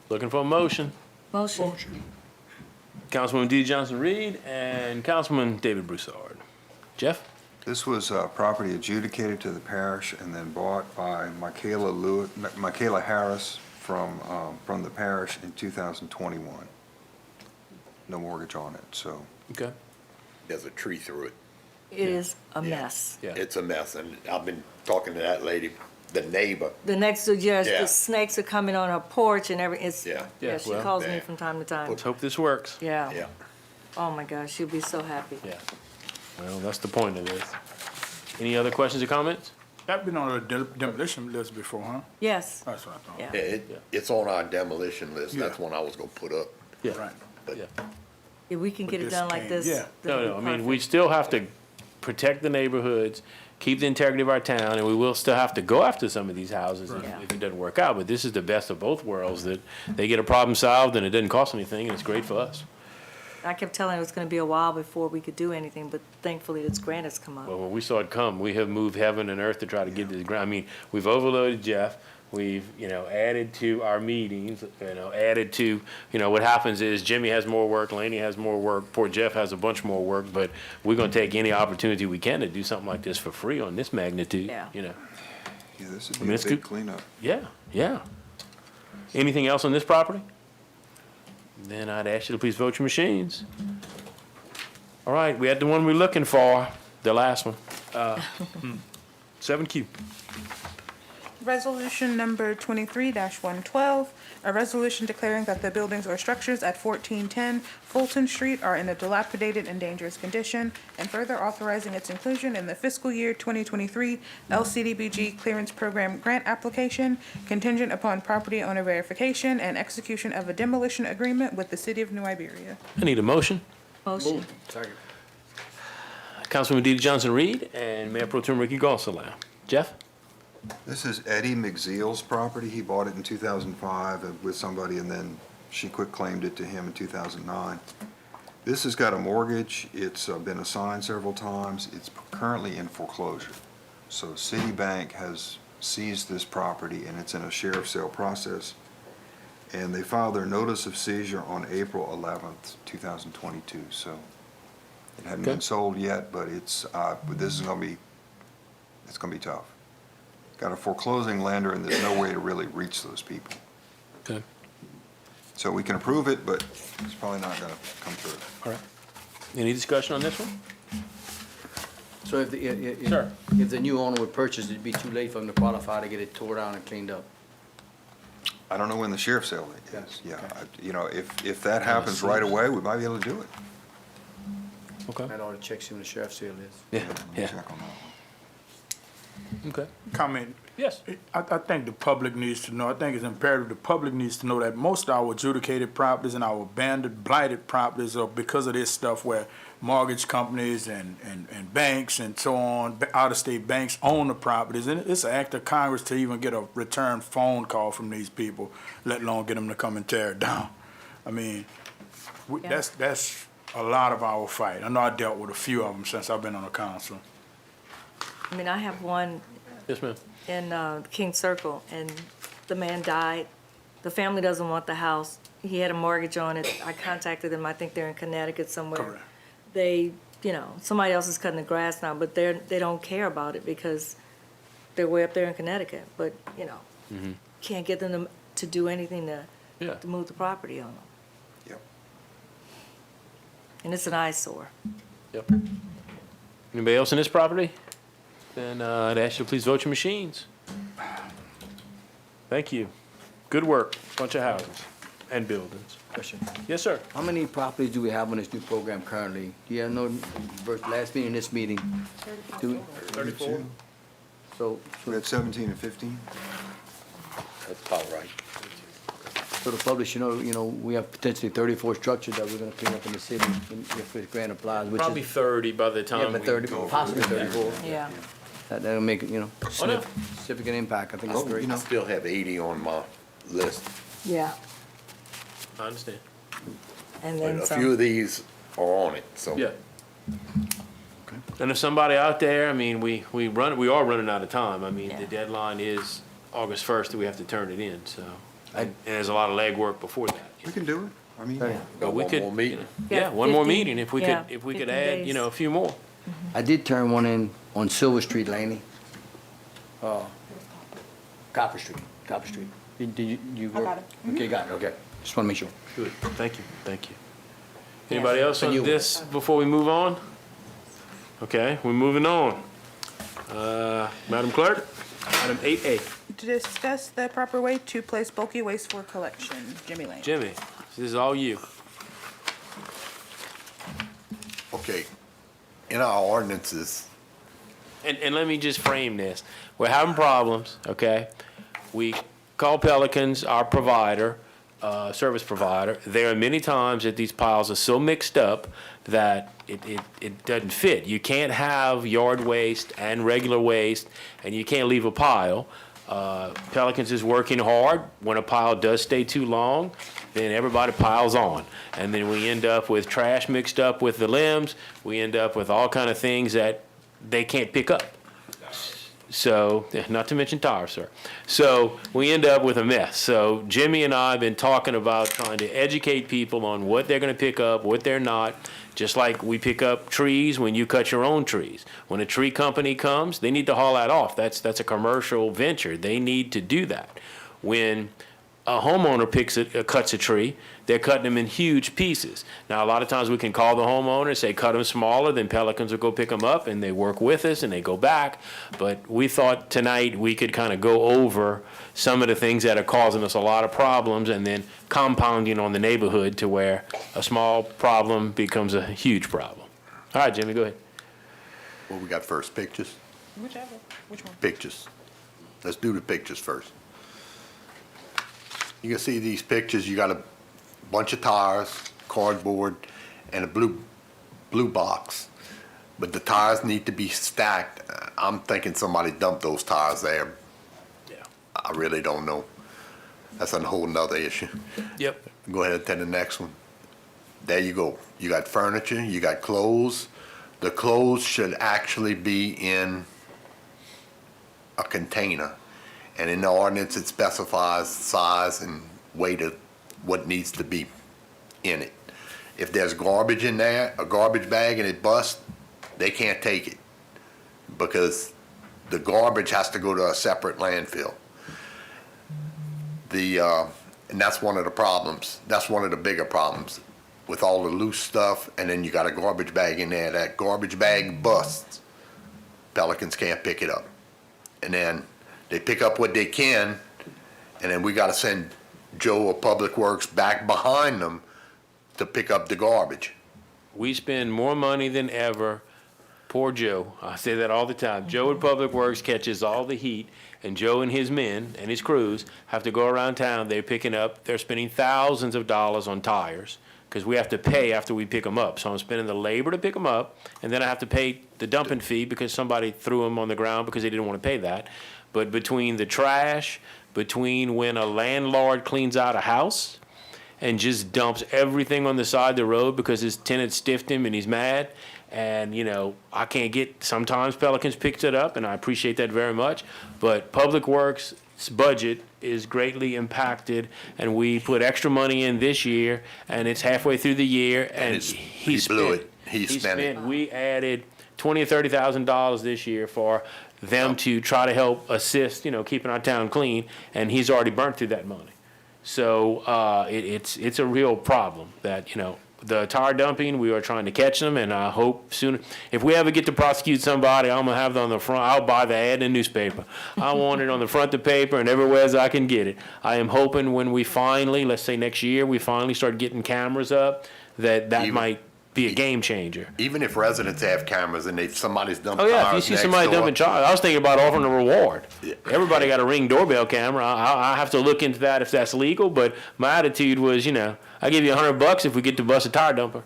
Looking for a motion. Motion. Councilwoman D. Johnson Reed and Councilman David Broussard. Jeff? This was property adjudicated to the parish and then bought by Michaela Harris from the parish in 2021. No mortgage on it, so. Okay. There's a tree through it. It is a mess. Yeah. It's a mess, and I've been talking to that lady, the neighbor. The next door, yes, Yeah. the snakes are coming on her porch and it's, Yeah. yeah, she well, calls me bad. from time to time. Let's hope this works. Yeah. Yeah. Oh, my gosh, she'll be so happy. Yeah. Well, that's the point of this. Any other questions or comments? That been on a demolition list before, huh? Yes, That's what I thought. yeah. It's on our demolition list. That's Yeah. one I was gonna put up. Yeah. Right. But Yeah. If we can But get it this done like can't- this. yeah. that'd No, be I mean, we perfect. still have to protect the neighborhoods, keep the integrity of our town, and we will still have to go after some of these houses if Right. if it doesn't work out. But this is the best of both worlds, that they get a problem solved and it doesn't cost anything, and it's great for us. I kept telling her it was gonna be a while before we could do anything, but thankfully this grant has come up. Well, when we saw it come, we have moved heaven and earth to try to get this ground. I mean, we've overloaded Jeff. We've, added to our meetings, added to, what happens is Jimmy has more work, Laney has more work, poor Jeff has a bunch more work, but we're gonna take any opportunity we can to do something like this for free on this magnitude, Yeah. Yeah, this would I mean, be a it's big good. cleanup. Yeah, yeah. Anything else on this property? Then I'd ask you to please vote your machines. All right, we had the one we're looking for, the last one. 7Q. Resolution number 23-112, a resolution declaring that the buildings or structures at 1410 Fulton Street are in a dilapidated and dangerous condition, and further authorizing its inclusion in the fiscal year 2023 LCDBG Clearance Program grant application contingent upon property owner verification and execution of a demolition agreement with the City of New Iberia. I need a motion. Motion. Second. Councilwoman DeeDee Johnson-Reed and Mayor Pro Tem Ricky Gonsalas. Jeff? This is Eddie McZeal's property. He bought it in 2005 with somebody, and then she quit-claimed it to him in 2009. This has got a mortgage. It's been assigned several times. It's currently in foreclosure. So Citibank has seized this property, and it's in a sheriff's sale process. And they filed their notice of seizure on April 11th, 2022. So it hadn't been Okay. sold yet, but it's, but this is gonna be, it's gonna be tough. Got a foreclosing lender, and there's no way to really reach those people. Okay. So we can approve it, but it's probably not gonna come through. All right. Any discussion on this one? So if the, Sir. if the new owner would purchase, it'd be too late for them to qualify to get it tore down and cleaned up? I don't know when the sheriff's sale is, yeah. You know, if that happens right away, we might be able to do it. Okay. I ought to check, see when the sheriff's sale is. Yeah, Let me yeah, check on that one. okay. Comment. Yes. I think the public needs to know, I think it's imperative, the public needs to know that most of our adjudicated properties and our abandoned, blighted properties are because of this stuff where mortgage companies and banks and so on, out-of-state banks own the properties. And it's an act of Congress to even get a return phone call from these people, let alone get them to come and tear it down. I mean, Yeah. that's a lot of our fight. I know I dealt with a few of them since I've been on the council. I mean, I have one Yes, ma'am. in King Circle, and the man died. The family doesn't want the house. He had a mortgage on it. I contacted them. I think they're in Connecticut somewhere. Correct. They, somebody else is cutting the grass now, but they don't care about it because they're way up there in Connecticut. But, can't get them to do anything Yeah. to move the property on them. Yep. And it's an eyesore. Yep. Anybody else in this property? Then I'd ask you to please vote your machines. Thank you. Good work. Bunch of houses and buildings. Question. Yes, sir. How many properties do we have on this new program currently? Do you have no, versus last meeting, this meeting? 34. So, We had 17 and 15? That's about right. so the public, we have potentially 34 structures that we're gonna clean up in the city if this grant applies, which is. Probably 30 by the Yeah, time but we 30, possibly 34. Yeah. That'll make, Oh, no. significant impact. I think it's great. I still have 80 on my list, Yeah. I understand. And but then a some. few of these are on it, so. Yeah. And if somebody out there, I mean, we are running out of time. I mean, the Yeah. deadline is August 1st that we have to turn it in, so. I- And there's a lot of legwork before that. We can do it. I mean, Okay. But we one could, more meeting. yeah, one more 15, meeting, if we yeah, could 15 add, days. a few more. I did turn one in on Silver Street, Laney. Copper Street. Did you work? got it. Okay, got it, okay. Just wanna make sure. Good, thank you. Anybody else And on you- this before we move on? Okay, we're moving on. Madam Clerk, item 8A. To discuss the proper way to place bulky waste for collection. Jimmy Lane. Jimmy, this is all you. Okay, in our ordinances, And let me just frame this. We're having problems, okay? We call Pelicans our provider, service provider. There are many times that these piles are so mixed up that it doesn't fit. You can't have yard waste and regular waste, and you can't leave a pile. Pelicans is working hard. When a pile does stay too long, then everybody piles on. And then we end up with trash mixed up with the limbs. We end up with all kind of things that they can't pick up. So, not to mention tires, sir. So we end up with a mess. So Jimmy and I have been talking about trying to educate people on what they're gonna pick up, what they're not. Just like we pick up trees when you cut your own trees. When a tree company comes, they need to haul that off. That's a commercial venture. They need to do that. When a homeowner cuts a tree, they're cutting them in huge pieces. Now, a lot of times we can call the homeowner, say, cut them smaller, then Pelicans will go pick them up, and they work with us, and they go back. But we thought tonight we could kind of go over some of the things that are causing us a lot of problems, and then compounding on the neighborhood to where a small problem becomes a huge problem. All right, Jimmy, go ahead. what we got first, pictures? Whichever. Which one? Pictures. Let's do the pictures first. You can see these pictures, you got a bunch of tires, cardboard, and a blue box. But the tires need to be stacked. I'm thinking somebody dumped those tires there. Yeah. I really don't know. That's a whole nother issue. Yep. Go ahead and take the next one. There you go. You got furniture, you got clothes. The clothes should actually be in a container. And in the ordinance, it specifies size and weight of what needs to be in it. If there's garbage in there, a garbage bag, and it busts, they can't take it because the garbage has to go to a separate landfill. And that's one of the problems. That's one of the bigger problems with all the loose stuff, and then you got a garbage bag in there. That garbage bag busts. Pelicans can't pick it up. And then they pick up what they can, and then we gotta send Joe of Public Works back behind them to pick up the garbage. We spend more money than ever. Poor Joe. I say that all the time. Joe at Public Works catches all the heat, and Joe and his men and his crews have to go around town. They're spending thousands of dollars on tires because we have to pay after we pick them up. So I'm spending the labor to pick them up, and then I have to pay the dumping fee because somebody threw them on the ground because they didn't want to pay that. But between the trash, between when a landlord cleans out a house and just dumps everything on the side of the road because his tenant stiffed him and he's mad, and, you know, I can't get, sometimes Pelicans picks it up, and I appreciate that very much, but Public Works' budget is greatly impacted, and we put extra money in this year, and it's halfway through the year, and he blew it. He spent it. we added $20,000 or $30,000 this year for them to try to help assist, you know, keeping our town clean, and he's already burnt through that money. So, it's a real problem that, you know, the tire dumping, we are trying to catch them, and I hope soon, if we ever get to prosecute somebody, I'm gonna have it on the front, I'll buy the ad in the newspaper. I want it on the front of the paper and everywhere as I can get it. I am hoping when we finally, let's say next year, we finally start getting cameras up, that might be a game changer. Even if residents have cameras and somebody's dumping Oh, tires yeah, if you see next somebody door, dumping tires, I was thinking about offering a reward. Yeah. Everybody got a Ring doorbell camera. I have to look into that if that's legal, but my attitude was, you know, I'll give you $100 if we get to bust a tire dumper.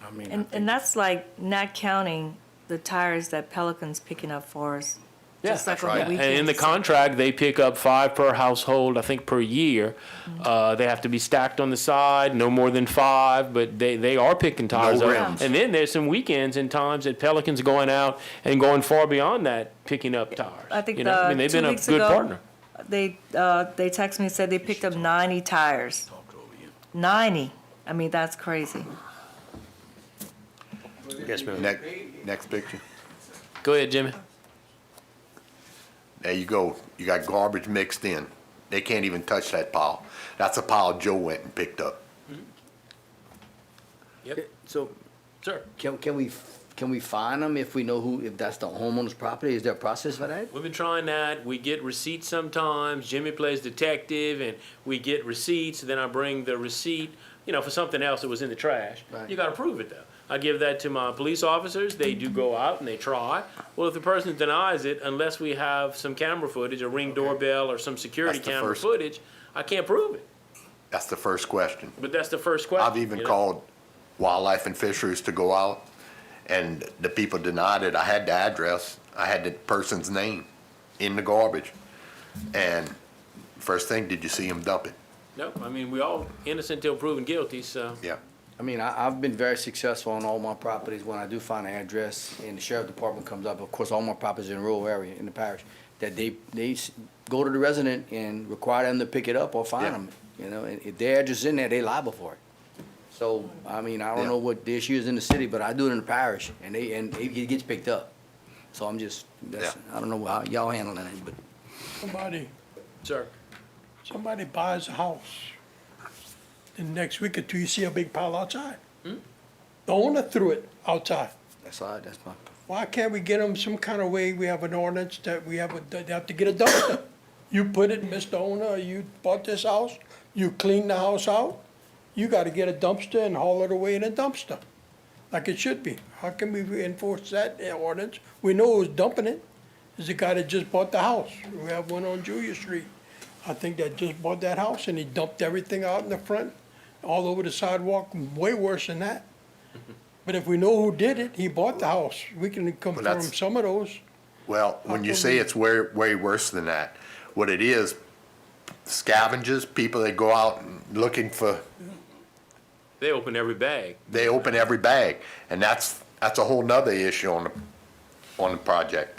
I mean, And that's like not counting the tires that Pelican's picking up for us. Just like on the And in the weekends. contract, they pick up 5 per household, I think, per year. They have to be stacked on the side, no more than 5, but they are picking tires up. rims. And then there's some weekends and times that Pelican's going out and going far beyond that, picking up tires. I think You know, I mean, they've 2 been a weeks good ago, partner. they texted me and said they picked up 90 tires. 90. I mean, that's crazy. Yes, ma'am. next picture. Go ahead, Jimmy. There you go. You got garbage mixed in. They can't even touch that pile. That's a pile Joe went and picked up. Yep, So sir. can we fine them if we know if that's the homeowner's property? Is there a process for that? We've been trying that. We get receipts sometimes. Jimmy plays detective, and we get receipts. Then I bring the receipt, you know, for something else that was in the trash. Right. You got to prove it, though. I give that to my police officers. They do go out and they try. Well, if the person denies it, unless we have some camera footage, a Ring doorbell or some security That's the camera first- footage, I can't prove it. That's the first question. But that's the first question. I've even you know? called Wildlife and Fisheries to go out, and the people denied it. I had the address, I had the person's name in the garbage. And first thing, did you see him dump it? No, I mean, we all innocent till proven guilty, so. Yeah. I mean, I've been very successful on all my properties when I do find an address and the sheriff department comes up. Of course, all my properties in rural area in the parish, that they go to the resident and require them to pick it up or fine Yeah. them. You know, and if their address is in there, they liable for it. So, I mean, I don't Yeah. know what the issue is in the city, but I do it in the parish and it gets picked up. So I'm just, I don't know how y'all handling it, but. Sir. Somebody buys a house. And next week or two, you see a big pile outside. The owner threw it outside. That's all right, that's my. Why can't we get them some kind of way, we have an ordinance that they have to get a dumpster? You put it, Mr. Owner, you bought this house, you clean the house out, you gotta get a dumpster and haul it away in a dumpster, like it should be. How can we enforce that ordinance? We know who's dumping it, is the guy that just bought the house. We have one on Julia Street, I think that just bought that house, and he dumped everything out in the front, all over the sidewalk, way worse than that. But if we know who did it, he bought the house, we can confirm that's- some of those. Well, when you come say we- it's way worse than that, what it is, scavengers, people that go out and looking for, They open every bag. they open every bag. And that's a whole nother issue on the project,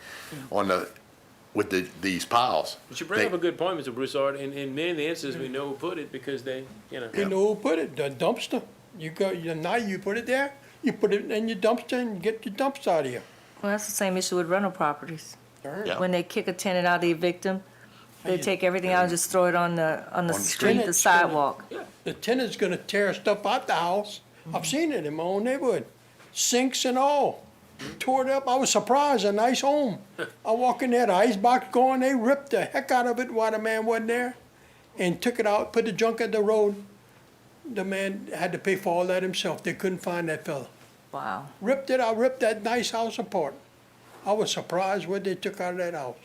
with these piles. But you bring up a good point, Mr. Broussard. In many of the instances, we know who put it because they, you know. We know who put it, the dumpster. Now you put it there, you put it in your dumpster and get your dumpster out of here. Well, that's the same issue with rental properties. Yeah. When they kick a tenant out, they evict them, they take everything out and just throw it on the street, the Tenant's gonna- sidewalk. The tenant's gonna tear stuff out the house. I've seen it in my own neighborhood, sinks and all. tore it up. I was surprised, a nice home. I walk in there, the ice box going, they ripped the heck out of it while the man wasn't there and took it out, put the junk at the road. The man had to pay for all that himself. They couldn't find that fella. Wow. Ripped it out, ripped that nice house apart. I was surprised what they took out of that house.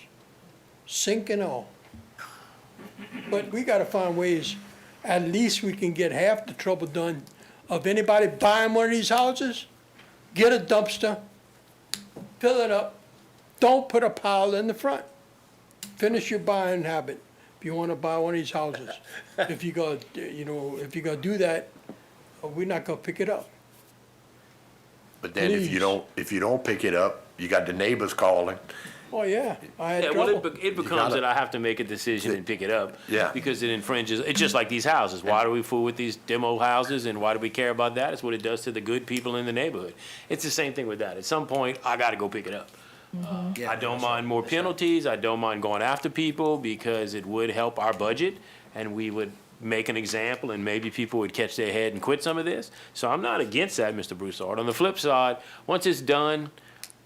Sink and all. But we gotta find ways, at least we can get half the trouble done of anybody buying one of these houses. Get a dumpster, fill it up, don't put a pile in the front. Finish your buying habit if you wanna buy one of these houses. If you go, if you're gonna do that, we're not gonna pick it up. But then if you don't pick it up, you got the neighbors calling. Oh, yeah, I had Yeah, well, trouble. it becomes gotta- that I have to make a decision and pick it up. Yeah. Because it infringes, it's just like these houses. Why do we fool with these demo houses and why do we care about that? It's what it does to the good people in the neighborhood. It's the same thing with that. At some point, I gotta go pick it up. I don't mind more penalties, I don't mind going after people because it would help our budget and we would make an example and maybe people would catch their head and quit some of this. So I'm not against that, Mr. Broussard. On the flip side, once it's done,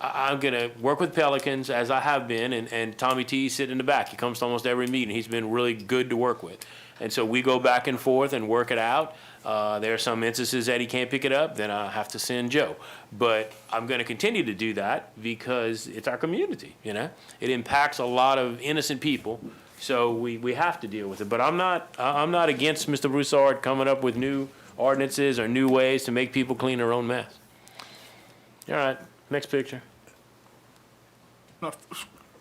I'm gonna work with Pelicans as I have been, and Tommy T sitting in the back. He comes to almost every meeting. He's been really good to work with. And so we go back and forth and work it out. There are some instances that he can't pick it up, then I have to send Joe. But I'm gonna continue to do that because it's our community, you know? It impacts a lot of innocent people, so we have to deal with it. But I'm not against Mr. Broussard coming up with new ordinances or new ways to make people clean their own mess. All right, next picture. No,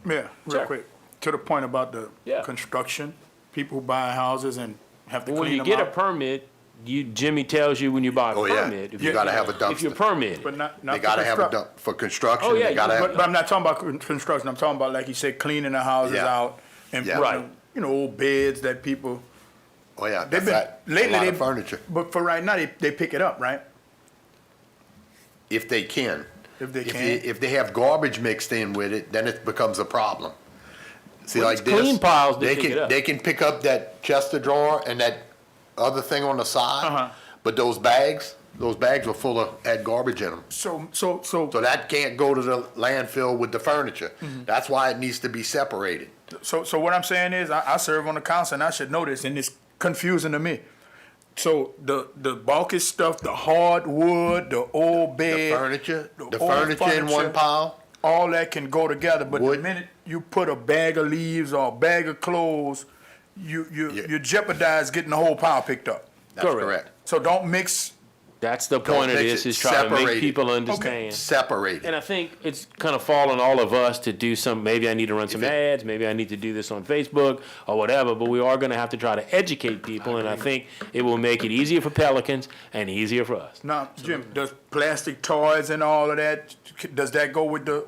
yeah, real Sure. quick, to the point about the Yeah. construction, people who buy houses and have to When clean you them get a out. permit, Jimmy tells you when you buy a Oh, yeah. permit. if You gotta have a If you're dumpster. permitted. But not They for gotta have a construct- dump, for construction, Oh, yeah, they gotta you- have. But I'm not talking about construction, I'm talking about, like you said, cleaning the houses Yeah. out and Yeah. putting, Right. them, old beds that people, Oh, yeah, they've that's been, that, a lately lot they. of furniture, But for right now, they pick it up, right? if they can. If they If can. if they have garbage mixed in with it, then it becomes a problem. See, Well, like it's this. clean piles that they pick can it up. They can pick up that chest of drawer and that other thing on the side. Uh-huh. But those bags are full of, had garbage in them. So, So that can't go to the landfill with the furniture. Mm-hmm. That's why it needs to be separated. So what I'm saying is, I serve on the council and I should know this, and it's confusing to me. So the bulky stuff, the hardwood, the old The bed, furniture, the the old furniture in one furniture. pile. all that can go together, but the Wood. minute you put a bag of leaves or a bag of clothes, Yeah. you jeopardize getting the whole pile picked up. That's Correct. correct. So don't mix, That's the point of mix this, it. is trying to Separate make it. people understand. Separated. And I think it's kind of fallen all of us to do some, maybe I need to run some it- ads, maybe I need to do this on Facebook or whatever, but we are gonna have to try to educate people, and I think it will make it easier for Pelicans and easier for us. now, Jim, does plastic toys and all of that, does that go with the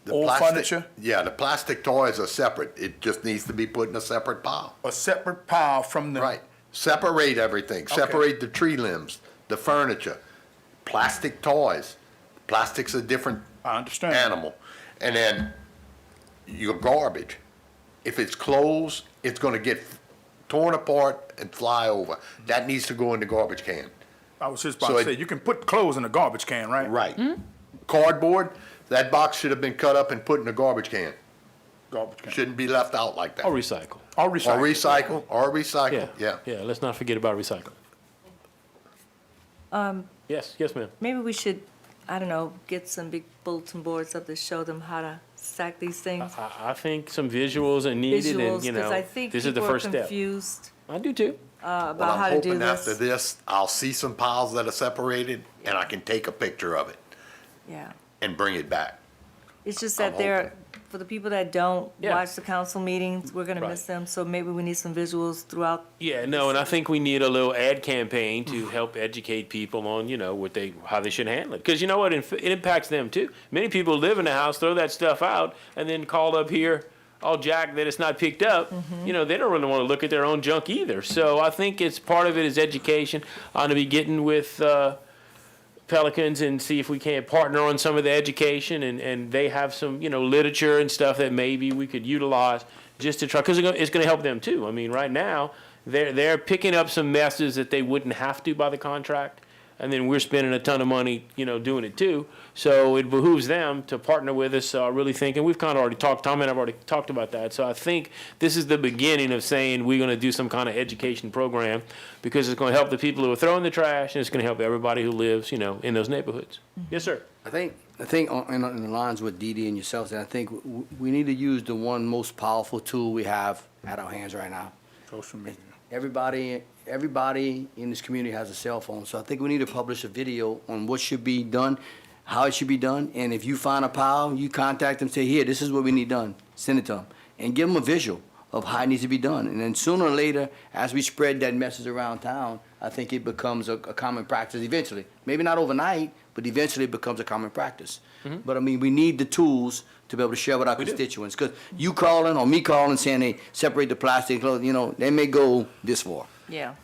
The old plastic- furniture? Yeah, the plastic toys are separate. It just needs to be put in a separate pile. A separate pile from the. Right. Separate everything. Separate the tree limbs, the furniture, plastic toys. Plastic's a different I understand. animal. And then your garbage. If it's clothes, it's gonna get torn apart and fly over. That needs to go in the garbage can. I was just about So to it- say, you can put clothes in a garbage can, right? Right. Cardboard, that box should have been cut up and put in the garbage can. Garbage can. Shouldn't be left out like that. Or recycle. Or Or recycle. recycle, yeah. Yeah, let's not forget about recycling. Yes, ma'am. Maybe we should, I don't know, get some big bulletin boards up to show them how to stack these things. I think some visuals are needed, and, Visuals, you because I know, think this is the people are first step. confused I do too. Well, about how I'm to do hoping after this. this, I'll see some piles that are separated and I can take a picture of it Yeah. and bring it back. It's just I'm that they're, for the people that don't Yeah. watch the council meetings, we're gonna miss Right. them, so maybe we need some visuals throughout. Yeah, no, and I think we need a little ad campaign to help educate people on, you know, how they should handle it. Because you know what, it impacts them too. Many people live in the house, throw that stuff out, and then call up here, all jacked that it's not picked up. You know, they don't really want to look at their own junk either. So I think it's part of it is education. I'm gonna be getting with Pelicans and see if we can't partner on some of the education, and they have some, you know, literature and stuff that maybe we could utilize just to try, because it's gonna help them too. I mean, right now, they're picking up some messes that they wouldn't have to by the contract. and then we're spending a ton of money, doing it too. So it behooves them to partner with us, really thinking, we've kind of already talked, Tom and I've already talked about that. So I think this is the beginning of saying we're gonna do some kind of education program, because it's gonna help the people who are throwing the trash, and it's gonna help everybody who lives, in those neighborhoods. Yes, sir. I think in the lines with Dee Dee and yourselves, and I think we need to use the one most powerful tool we have at our hands right now. Social media. Everybody in this community has a cell phone, so I think we need to publish a video on what should be done, how it should be done, and if you find a pile, you contact them, say, here, this is what we need done, send it to them, and give them a visual of how it needs to be done. And then sooner or later, as we spread that message around town, I think it becomes a common practice eventually. Maybe not overnight, but eventually it becomes a common practice. But I mean, we need the tools to be able to share with our constituents, because you calling or me calling saying, hey, separate the plastic, they may go this far. Yeah.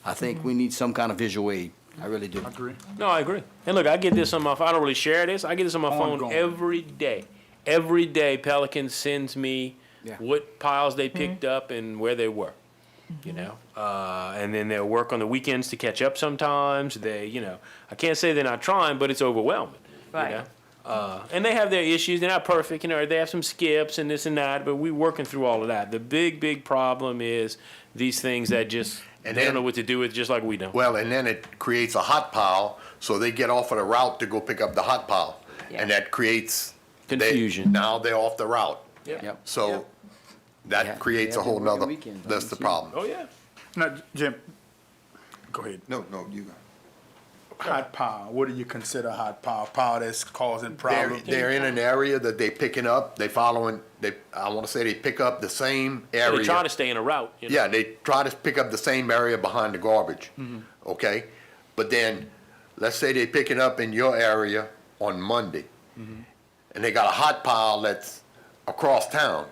I think we need some kind of visual aid. I really do. Agree. No, I agree. And look, I get this on my phone. I don't really share this. I get this on my phone Ongoing. every day. Every day, Pelican sends me Yeah. what piles they picked up and where they were. And then they'll work on the weekends to catch up sometimes. I can't say they're not trying, but it's overwhelming. Right. And they have their issues. They're not perfect, they have some skips and this and that, but we're working through all of that. The big problem is these things that just, And they don't then- know what to do with, just like we don't. Well, and then it creates a hot pile, so they get off of the route to go pick up the hot pile. Yeah. And that creates. Confusion. Now they're off the route. Yep. So Yeah, that creates a they have whole to work nother, weekends, that's the too. problem. Oh, yeah. Now, Jim, go ahead. No, you got Hot pile, what do you consider hot pile? Pile that's causing problems? They're in an area that they picking up, they pick up the same area. They try to stay in a route. Yeah, they try to pick up the same area behind the garbage, okay? But then, let's say they pick it up in your area on Monday, and they got a hot pile that's across town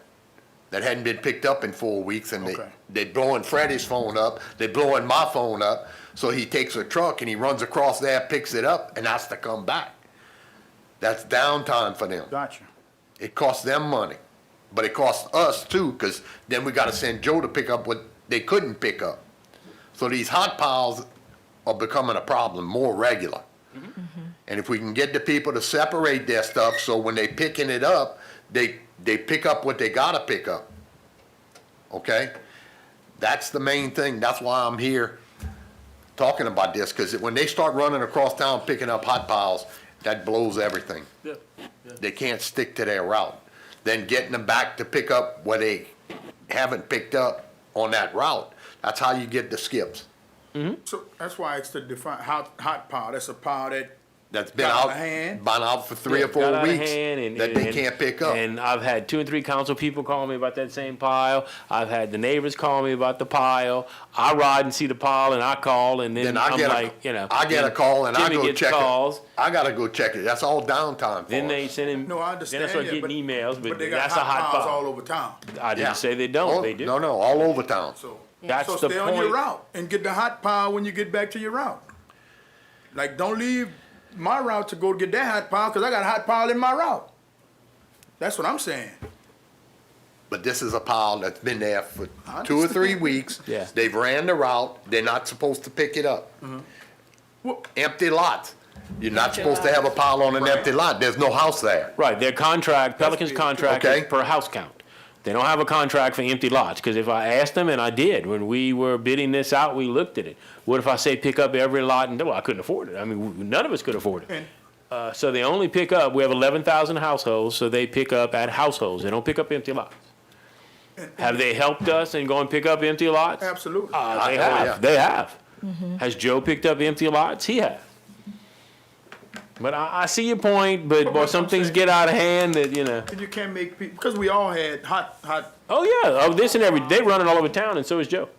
that hadn't been picked up in 4 weeks, and Okay. they blowing Freddie's phone up, they blowing my phone up, so he takes a truck and he runs across there, picks it up, and has to come back. That's downtime for them. Gotcha. It costs them money, but it costs us too, because then we gotta send Joe to pick up what they couldn't pick up. So these hot piles are becoming a problem more regular. And if we can get the people to separate their stuff, so when they picking it up, they pick up what they gotta pick up. Okay? That's the main thing. That's why I'm here talking about this, because when they start running across town picking up hot piles, that blows everything. Yeah. They can't stick to their route. Then getting them back to pick up what they haven't picked up on that route, that's how you get the skips. So that's why it's the define, hot pile, that's a pile That's been Got out out, of hand? been out for 3 or Got 4 out of weeks, hand and- that they and- can't pick up. And I've had 2 and 3 council people call me about that same pile. I've had the neighbors call me about the pile. I ride and see the pile and I call, and then Then I I'm get like, I get a call and I Jimmy go gets check calls. it. I gotta go check it. That's all downtime for Then they us. send him. No, I understand Then I start that, getting emails, but they got that's a hot piles all pile. over town. I didn't Yeah. say they don't. Oh, They do. No, all over town. So, That's so the stay on your point. route and get the hot pile when you get back to your route. Like, don't leave my route to go get that hot pile, because I got a hot pile in my route. That's what I'm saying. But this is a pile that's been there for I 2 or 3 weeks. Yeah. They've ran the route. They're not supposed to pick it up. Well, Empty lots. You're not supposed to have a pile on an empty lot. There's no house there. Right, their contract, Pelican's contract is Okay. per house count. They don't have a contract for empty lots, because if I asked them, and I did, when we were bidding this out, we looked at it. What if I say pick up every lot, and, well, I couldn't afford it. I mean, none of us could afford it. So they only pick up, we have 11,000 households, so they pick up at households. They don't pick up empty lots. Have they helped us and go and pick up empty lots? absolutely. They Oh, yeah. have, they have. Has Joe picked up empty lots? He has. But I see your point, but boy, what some I'm things saying. get out of hand that, And you can't make people, because we all had hot, Oh, yeah, oh, this and every, they run it all over town, and so is Joe.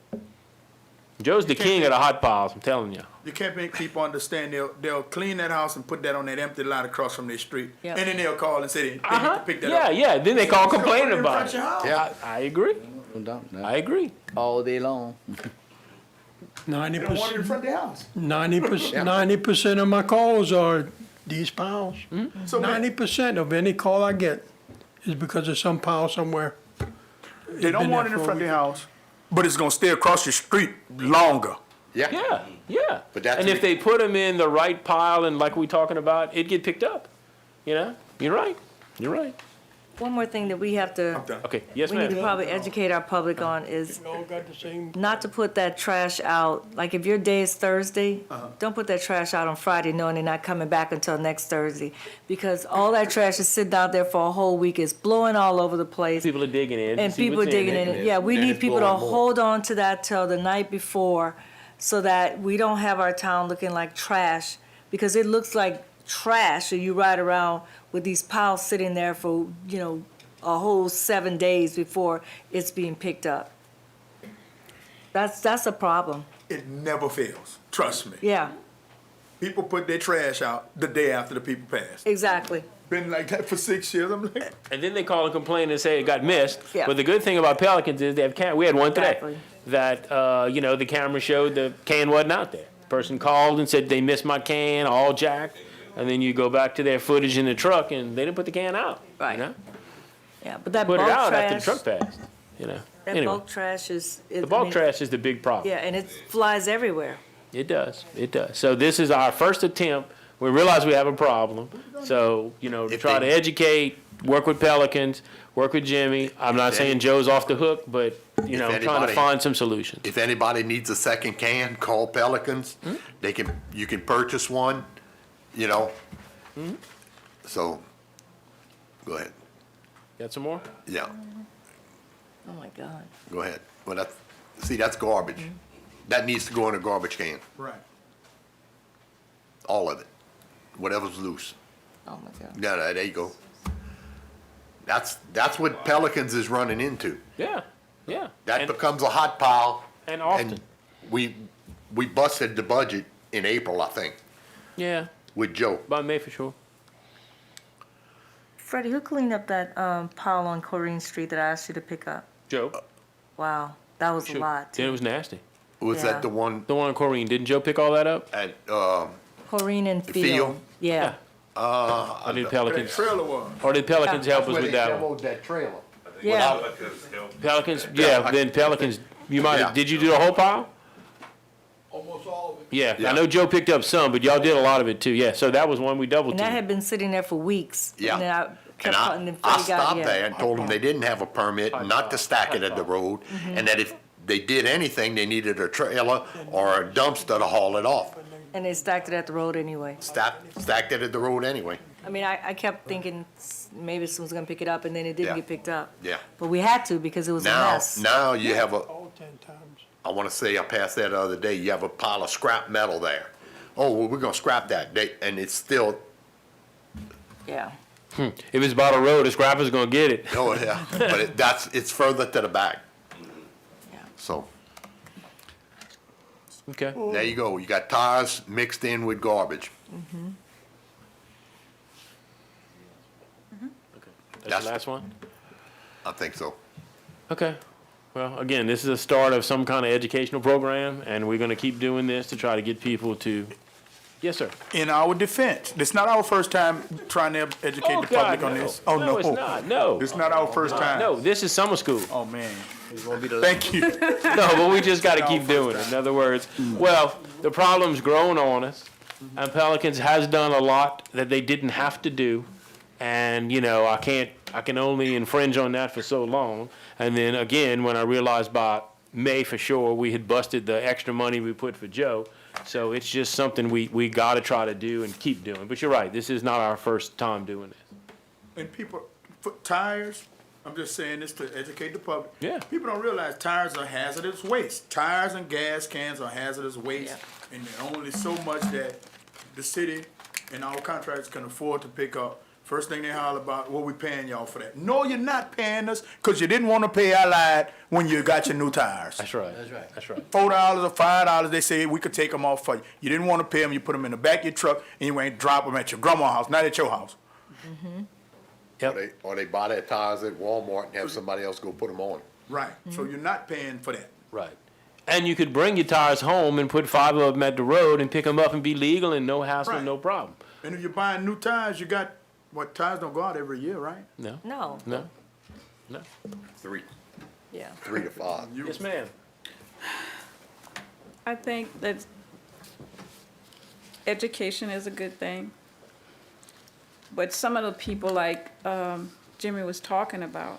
Joe's the can't king of be- the hot piles, I'm telling you. you can't make people understand. They'll clean that house and put that on that empty lot across from their street. Yep. And then they'll call and say they need to pick that Yeah, up. yeah, then they call You don't put it complaining in about front it. of your house. Yeah. I agree, No doubt, no. I agree. All day long. 90%, They don't want it in front of their house. 90% of my calls are these piles. So man, 90% of any call I get is because of some pile somewhere. they don't been want it there in for a front of week. their house, but it's gonna stay across your street longer. Yeah. Yeah, yeah. But that's and if re- they put them in the right pile and like we talking about, it'd get picked up. You know, you're right. You're right. One more thing that we have to, Okay, yes, we need to ma'am. probably educate our public on is They all got the same. not to put that trash out, like if your day is Thursday, don't put that trash out on Friday knowing they're not coming back until next Thursday. Because all that trash is sitting out there for a whole week, it's blowing all over the place. People are digging in. to And see people what's digging in it. it. Yeah, we Then need it's people to blowing more. hold on to that till the night before so that we don't have our town looking like trash. Because it looks like trash and you ride around with these piles sitting there for, a whole 7 days before it's being picked up. That's a problem. It never fails, trust me. Yeah, People put their trash out the day after the people pass. exactly. Been like that for 6 years, I'm like, And then they call and complain and say it got missed. Yeah. But the good thing about Pelicans is they have we had one today. Exactly. That, the camera showed the can wasn't out there. Person called and said they missed my can, all jacked. And then you go back to their footage in the truck and they didn't put the can out. Right. You know? Yeah, but that Put bulk it out after the trash, truck passed, you know? that Anyway, bulk trash is. the bulk trash is the big problem. Yeah, and it flies everywhere. It does, it does. So this is our first attempt. We realize we have a problem. So, to If try to they- educate, work with Pelicans, work with Jimmy. I'm not saying Joe's off the hook, but, I'm trying to anybody- find some solutions. If anybody needs a second can, call Pelicans. You can purchase one, So, go ahead. Got some more? Yeah, Oh, my God. go ahead. Well, that's garbage. That needs to go in a garbage can, right. all of it, whatever's loose. Oh, my God. Yeah, there you go. That's what Pelicans is running into. Yeah, yeah. That And- becomes a hot pile. And often. We busted the budget in April, I think, Yeah, with Joe. by May for sure. Freddie, who cleaned up that pile on Corrine Street that I asked you to pick up? Joe? Wow, that was a Shoot. lot. Yeah, it was nasty. Was Yeah. that the one The one on Corrine, didn't Joe pick all that up? at, Corrine and Field? Field. Yeah. Or did That Pelicans, trailer was. or did Pelicans help us with that one? that trailer. Yeah. Pelicans, yeah, then Pelicans, you might Yeah. have, did you do the whole pile? Almost all of it. Yeah, I Yeah. know Joe picked up some, but y'all did a lot of it too, yeah. So that was one we double And that teamed. had been sitting there for weeks. Yeah. And then I And kept calling, and I Freddie got, stopped yeah. there and told them they didn't have a permit, not to stack it at the road, and that if they did anything, they needed a trailer or a dumpster to haul it off. And they stacked it at the road anyway. Stacked it at the road anyway. I mean, I kept thinking maybe someone's gonna pick it up, and then it didn't Yeah. get picked up. Yeah. But we had to because it was a Now, mess. now you have All 10 times. I wanna say, I passed that the other day, you have a pile of scrap metal there. Oh, well, we're gonna scrap that, and it's still, Yeah. If it's by the road, the scrapper's gonna get it. oh, yeah, but it's further to the back. Yeah. So, Okay. there you go, you got tires mixed in with garbage. That's the last one? I think so. Okay. Well, again, this is a start of some kind of educational program, and we're gonna keep doing this to try to get people to, yes, sir. In our defense, it's not our first time trying to educate Oh, the public God, on no. this. Oh, No, it's not. No. It's not our first time. No, this is summer school. Oh, man. It's gonna be the Thank you. No, but we just gotta keep doing it. In other words, well, the problem's grown on us, and Pelicans has done a lot that they didn't have to do. And, I can only infringe on that for so long. And then again, when I realized by May for sure, we had busted the extra money we put for Joe. So it's just something we gotta try to do and keep doing. But you're right, this is not our first time doing this. And people, put tires, I'm just saying this to educate the public. Yeah. People don't realize tires are hazardous waste. Tires and gas cans are hazardous waste. And there's only so much that the city and our contractors can afford to pick up. First thing they holler about, what we paying y'all for that? No, you're not paying us, because you didn't want to pay Allied when you got your new tires. That's right. That's right. That's right. $4 or $5, they say we could take them off for you. You didn't want to pay them, you put them in the back of your truck, and you ain't drop them at your grandma's house, not at your house. Yep. Or they buy their tires at Walmart and have somebody else go put them on. Right, so you're not paying for that. Right. And you could bring your tires home and put 5 of them at the road and pick them up and be legal and no hassle, Right. no problem. And if you're buying new tires, you got, tires don't go out every year, right? No, No. no, no. 3 Yeah. to 5. Yes, ma'am. I think that education is a good thing. But some of the people like Jimmy was talking about,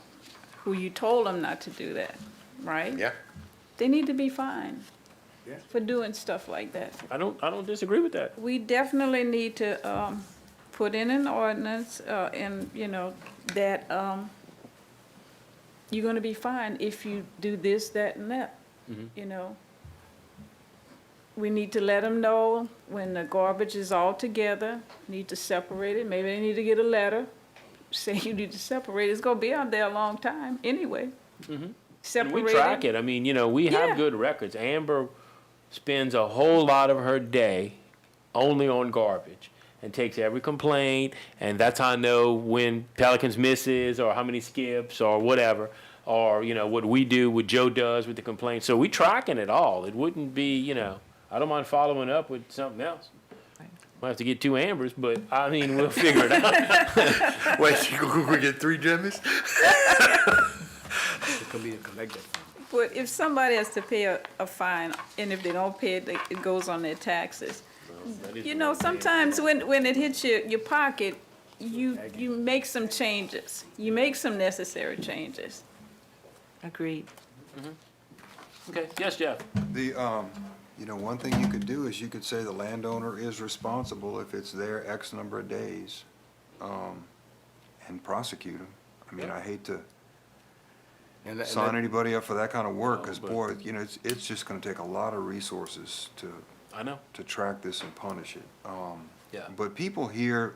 who you told them not to do that, right? Yeah. They need to be fined for doing stuff like that. I don't disagree with that. We definitely need to put in an ordinance, and, you know, that you're gonna be fined if you do this, that, and that, you know? We need to let them know when the garbage is all together, need to separate it. Maybe they need to get a letter, say you need to separate it. It's gonna be out there a long time anyway. And Separate we track it. it. I mean, you know, we have Yeah. good records. Amber spends a whole lot of her day only on garbage and takes every complaint, and that's how I know when Pelicans misses or how many skips or whatever, or, you know, what we do, what Joe does with the complaint. So we tracking it all. It wouldn't be, you know, I don't mind following up with something else. Might have to get 2 Ambers, but I mean, we'll figure it out. Wait, we get 3 Jimmys? But if somebody has to pay a fine, and if they don't pay it, it goes on their taxes. You know, sometimes when it hits your pocket, you make some changes. You make some necessary changes. Agreed. Okay, yes, Jeff? You know, one thing you could do is you could say the landowner is responsible if it's there X number of days, and prosecute them. I mean, I hate to sign anybody up for that kind of work, because boy, you know, it's just gonna take a lot of resources I know. to track this and punish it. Yeah. But people here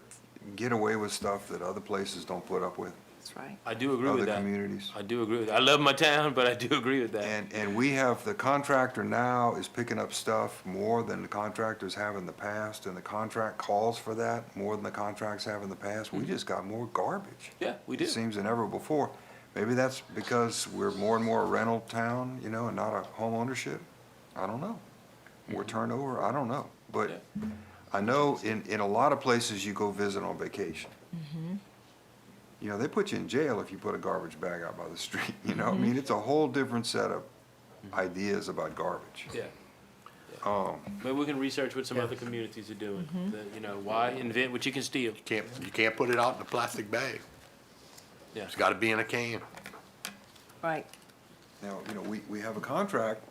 get away with stuff that other places don't put up with, That's right. I do agree with other that. communities. I do agree with that. I love my town, but I do agree with that. And we have, the contractor now is picking up stuff more than the contractors have in the past, and the contract calls for that more than the contracts have in the past. We just got more garbage. Yeah, we do. It seems than ever before. Maybe that's because we're more and more a rental town, you know, and not a home ownership. I don't know. More turnover, I don't know. But Yeah. I know in a lot of places you go visit on vacation. You know, they put you in jail if you put a garbage bag out by the street, you know? I mean, it's a whole different set of ideas about garbage. Yeah. Um, Maybe we can research what some other communities are doing. You know, why invent what you can steal? You can't put it out in a plastic bag. Yeah. It's gotta be in a can. Right. Now, you know, we have a contract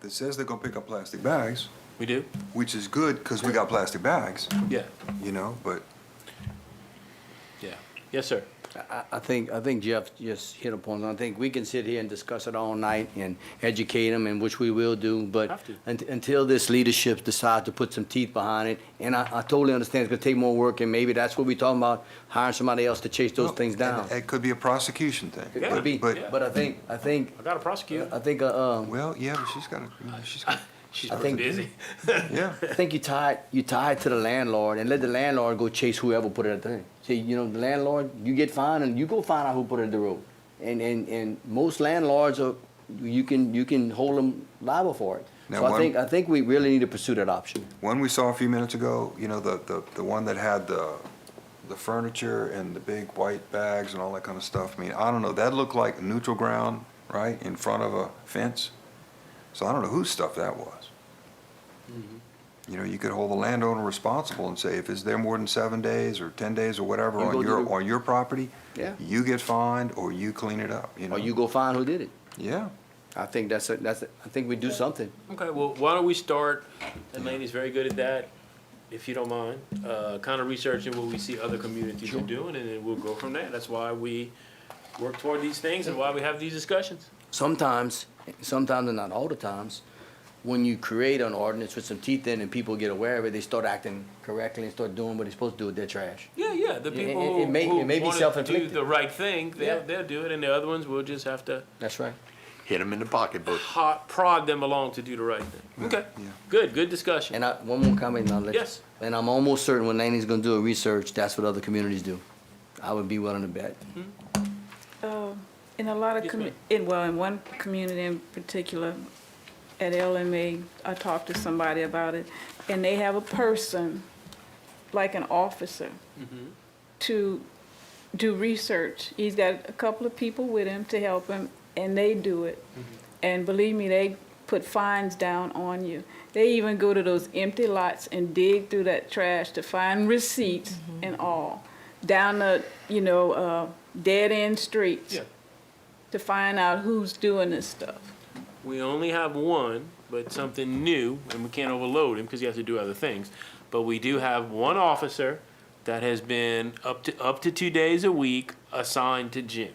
that says they're gonna pick up plastic bags, We do? which is good, because we got plastic bags, Yeah. you know, but Yeah. Yes, sir. I think Jeff just hit upon, I think we can sit here and discuss it all night and educate them, and which we will do, but Have to. until this leadership decides to put some teeth behind it, and I totally understand it's gonna take more work, and maybe that's what we're talking about, hiring somebody else to chase those things down. It could be a prosecution thing. It could be, But, but I think, I got to prosecute. well, yeah, but she's got to, She's I think- busy. yeah. I think you tie it to the landlord and let the landlord go chase whoever put it at the thing. See, you know, the landlord, you get fined and you go find out who put it at the road. And most landlords are, you can hold them liable for it. Now, So I think we really need to pursue that option. One we saw a few minutes ago, you know, the one that had the furniture and the big white bags and all that kind of stuff. I mean, I don't know, that looked like neutral ground, right, in front of a fence. So I don't know whose stuff that was. You know, you could hold the landowner responsible and say, if it's there more than 7 days or 10 days or whatever You go do the- on your property, Yeah. you get fined or you clean it up, you know? Or you go find who did it. Yeah. I think I think we do something. Okay, well, why don't we start, and Laney's very good at that, if you don't mind, kind of researching what we see other communities are doing, and then we'll go from there. That's why we work toward these things and why we have these discussions. Sometimes and not all the times, when you create an ordinance with some teeth in and people get aware of it, they start acting correctly and start doing what they're supposed to do with their trash. Yeah, the people it may who be want to do self-inflicted. the right thing, Yeah. they'll do it, and the other ones, we'll just have to That's right. Hit them in the pocketbook. prod them along to do the right thing. Okay, Yeah. good discussion. And one more comment, and I'll let you. Yes. And I'm almost certain when Laney's gonna do a research, that's what other communities do. I would be willing to bet. In a lot of, Yes, ma'am. in one community in particular, at LMA, I talked to somebody about it, and they have a person, like an officer, to do research. He's got a couple of people with him to help him, and they do it. And believe me, they put fines down on you. They even go to those empty lots and dig through that trash to find receipts and all, down the, dead-end streets Yeah. to find out who's doing this stuff. We only have one, but something new, and we can't overload him because he has to do other things. But we do have one officer that has been up to 2 days a week assigned to Jimmy.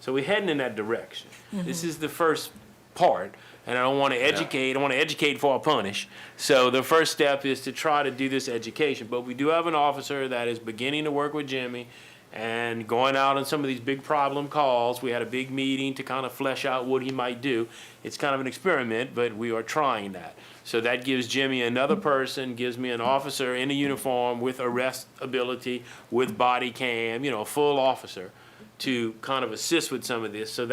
So we're heading in that direction. This is the first part, and I don't want to educate. I don't want to educate before I punish. So the first step is to try to do this education. But we do have an officer that is beginning to work with Jimmy and going out on some of these big problem calls. We had a big meeting to kind of flesh out what he might do. It's kind of an experiment, but we are trying that. So that gives Jimmy another person, gives me an officer in a uniform with arrest ability, with body cam, a full officer to kind of assist with some of this. So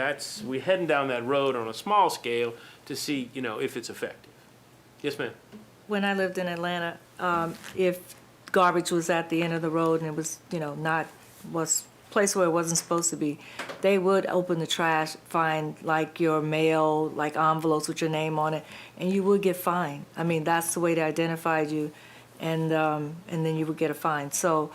we're heading down that road on a small scale to see, if it's effective. Yes, ma'am. When I lived in Atlanta, if garbage was at the end of the road and it was, was place where it wasn't supposed to be, they would open the trash, find like your mail, like envelopes with your name on it, and you would get fined. I mean, that's the way they identified you, and then you would get a fine. So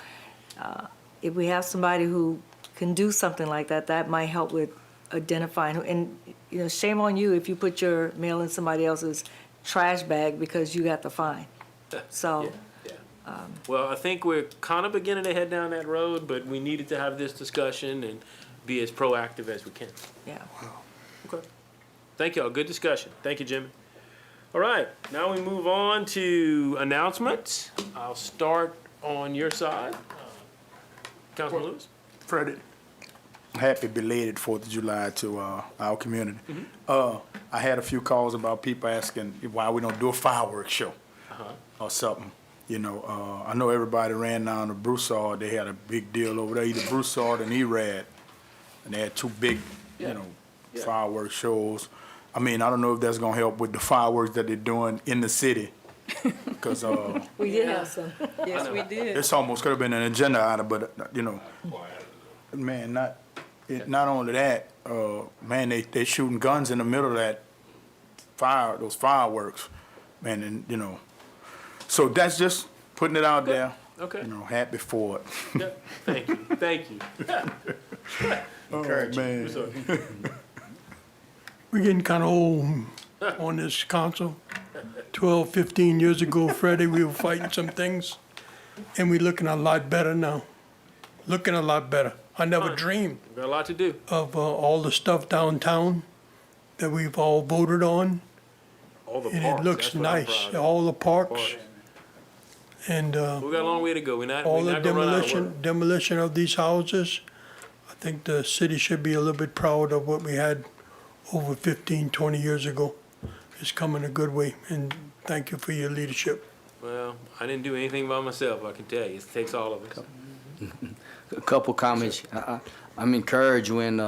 if we have somebody who can do something like that, that might help with identifying. And shame on you if you put your mail in somebody else's trash bag because you got the fine. So. Well, I think we're kind of beginning to head down that road, but we needed to have this discussion and be as proactive as we can. Yeah. Okay. Thank y'all. Good discussion. Thank you, Jimmy. All right. Now we move on to announcements. I'll start on your side. Councilman Lewis. Freddie, happy belated 4th of July to our community. I had a few calls about people asking why we don't do a fireworks show or something. I know everybody ran down to Broussard. They had a big deal over there, either Broussard and Erad, and they had two big, fireworks shows. I mean, I don't know if that's gonna help with the fireworks that they're doing in the city, because We did have some. Yes, we did. this almost could have been an agenda item, but man, not only that, man, they shooting guns in the middle of that those fireworks, man, and so that's just putting it out there. Okay. Happy for it. Yeah. Thank you. Thank you. Oh, man. We're getting kind of old on this council. 12, 15 years ago, Freddie, we were fighting some things, and we're looking a lot better now. Looking a lot better. I never dreamed We've got a lot to do. of all the stuff downtown that we've all voted on, All the and parks. it looks that's what I'm nice. proud of. All the parks, Parks. and We got a long way to go. We're not all the gonna run out of work. demolition of these houses. I think the city should be a little bit proud of what we had over 15, 20 years ago. It's coming a good way, and thank you for your leadership. Well, I didn't do anything by myself, I can tell you. It takes all of us. A couple comments. I'm encouraged when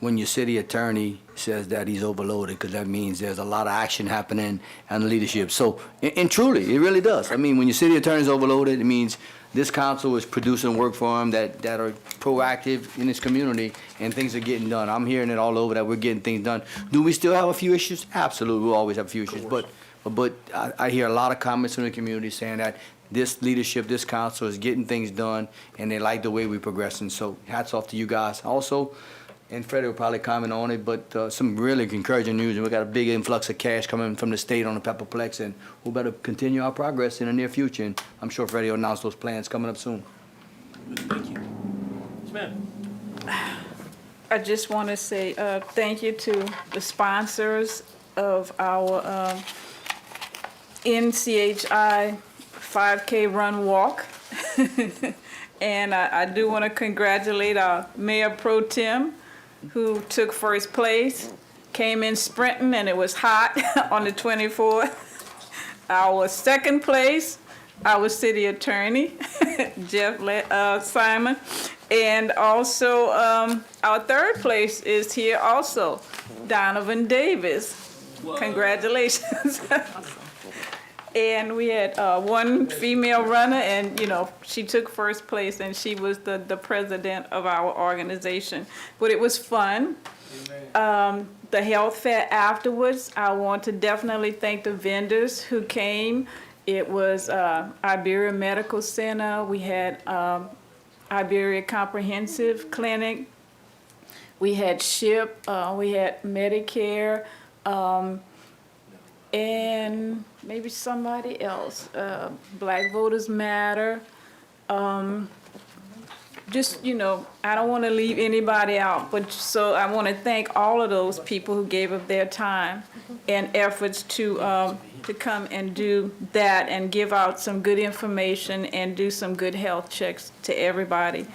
your city attorney says that he's overloaded, because that means there's a lot of action happening and leadership. So, and truly, it really does. I mean, when your city attorney's overloaded, it means this council is producing work for him that are proactive in this community, and things are getting done. I'm hearing it all over that we're getting things done. Do we still have a few issues? Absolutely, we'll always have a few issues. But I hear a lot of comments from the community saying that this leadership, this council is getting things done, and they like the way we're progressing. So hats off to you guys. Also, and Freddie will probably comment on it, but some really encouraging news, and we got a big influx of cash coming from the state on the Pepperplex, and we better continue our progress in the near future, and I'm sure Freddie will announce those plans coming up soon. Thank you. Yes, ma'am. I just want to say thank you to the sponsors of our NCHI 5K Run Walk. And I do want to congratulate our Mayor Pro Tem, who took first place, came in sprinting, and it was hot on the 24th. Our second place, our city attorney, Jeff Simon. And also, our third place is here also, Donovan Davis. Congratulations. And we had one female runner, and, you know, she took first place, and she was the president of our organization. But it was fun. The health fair afterwards, I want to definitely thank the vendors who came. It was Iberia Medical Center. We had Iberia Comprehensive Clinic. We had SHIP. We had Medicare. And maybe somebody else, Black Voters Matter. Just, you know, I don't want to leave anybody out, but so I want to thank all of those people who gave up their time and efforts to come and do that and give out some good information and do some good health checks to everybody.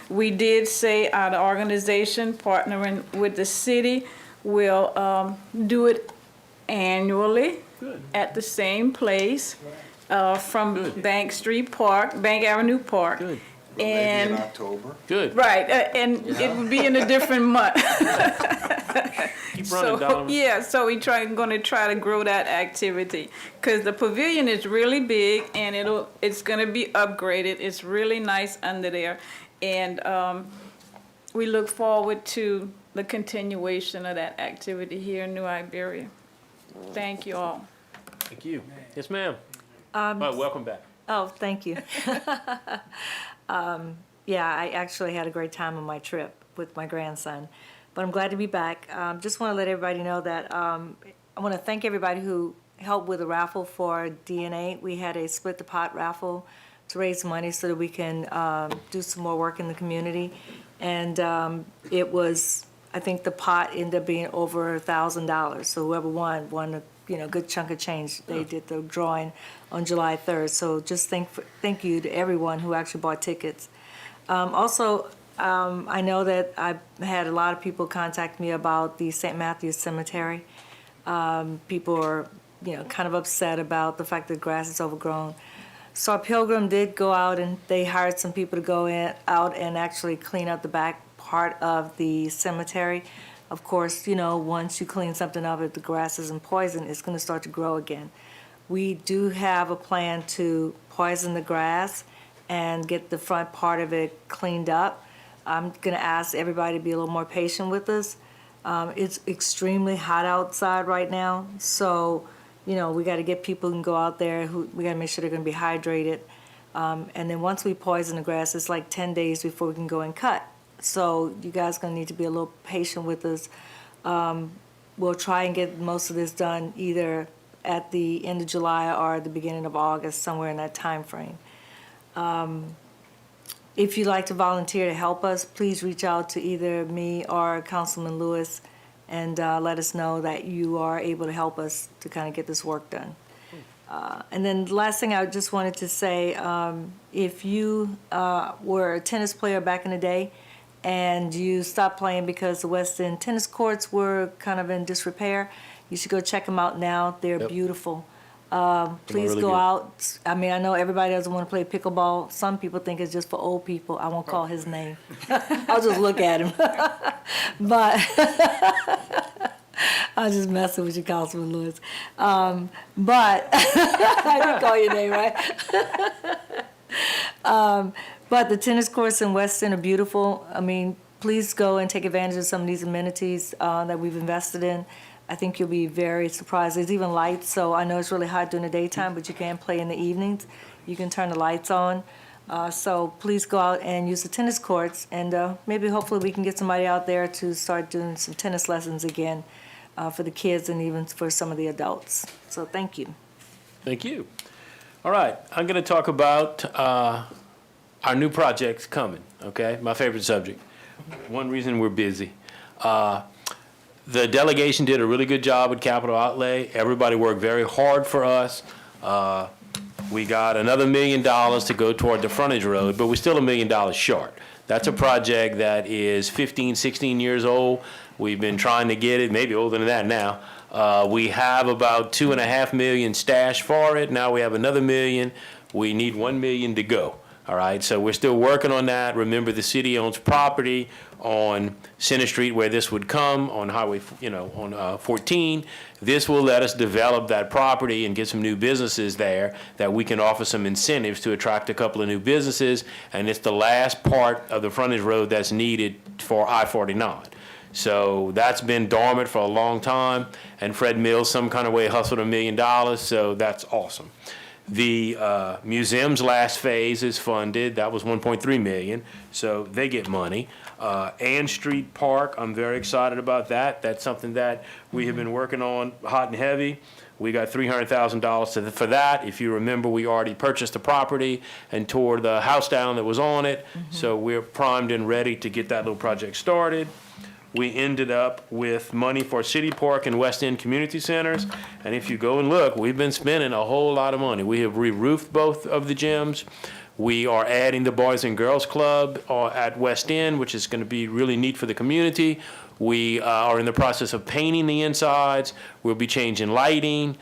We did say the organization partnering with the city will do it annually at the same place from Bank Avenue Park. Good. Maybe And in October. Good. right, and it would be in a different month. Keep running, Donald. Yeah, so gonna try to grow that activity, because the pavilion is really big and it's gonna be upgraded. It's really nice under there, and we look forward to the continuation of that activity here in New Iberia. Thank you all. Thank you. Yes, ma'am. Well, welcome back. Oh, thank you. Yeah, I actually had a great time on my trip with my grandson, but I'm glad to be back. Just want to let everybody know that I want to thank everybody who helped with the raffle for DNA. We had a split the pot raffle to raise money so that we can do some more work in the community. And it was, I think the pot ended up being over $1,000. So whoever won a good chunk of change. They did the drawing on July 3rd. So just thank you to everyone who actually bought tickets. Also, I know that I've had a lot of people contact me about the St. Matthew's Cemetery. People are, kind of upset about the fact that grass is overgrown. So Pilgrim did go out and they hired some people to go out and actually clean up the back part of the cemetery. Of course, once you clean something up, if the grass isn't poisoned, it's going to start to grow again. We do have a plan to poison the grass and get the front part of it cleaned up. I'm going to ask everybody to be a little more patient with us. It's extremely hot outside right now, so we got to get people who can go out there. We got to make sure they're going to be hydrated. And then once we poison the grass, it's like 10 days before we can go and cut. So you guys are going to need to be a little patient with us. We'll try and get most of this done either at the end of July or the beginning of August, somewhere in that time frame. If you'd like to volunteer to help us, please reach out to either me or Councilman Lewis and let us know that you are able to help us to kind of get this work done. And then the last thing I just wanted to say, if you were a tennis player back in the day and you stopped playing because the West End tennis courts were kind of in disrepair, you should go check them out now. They're beautiful. Please really go good. out. I mean, I know everybody doesn't want to play pickleball. Some people think it's just for old people. I won't call his name. I'll just look at him. But I'm just messing with you, Councilman Lewis. But I didn't call your name, right? But the tennis courts in West End are beautiful. I mean, please go and take advantage of some of these amenities that we've invested in. I think you'll be very surprised. There's even lights, so I know it's really hot during the daytime, but you can play in the evenings. You can turn the lights on. So please go out and use the tennis courts, and maybe hopefully we can get somebody out there to start doing some tennis lessons again for the kids and even for some of the adults. So thank you. Thank you. All right, I'm going to talk about our new projects coming, okay? My favorite subject. One reason we're busy. The delegation did a really good job with capital outlay. Everybody worked very hard for us. We got another $1 million to go toward the frontage road, but we're still $1 million short. That's a project that is 15, 16 years old. We've been trying to get it, maybe older than that now. We have about $2.5 million stashed for it. Now we have another $1 million. We need $1 million to go. All right, so we're still working on that. Remember, the city owns property on Center Street where this would come, on Highway, on 14. This will let us develop that property and get some new businesses there that we can offer some incentives to attract a couple of new businesses. And it's the last part of the frontage road that's needed for I-49. So that's been dormant for a long time, and Fred Mills some kind of way hustled $1 million, so that's awesome. The museum's last phase is funded. That was 1.3 million, so they get money. Ann Street Park, I'm very excited about that. That's something that we have been working on hot and heavy. We got $300,000 for that. If you remember, we already purchased the property and tore the house down that was on it. So we're primed and ready to get that little project started. We ended up with money for City Park and West End Community Centers. And if you go and look, we've been spending a whole lot of money. We have re-roofed both of the gyms. We are adding the Boys and Girls Club at West End, which is going to be really neat for the community. We are in the process of painting the insides. We'll be changing lighting.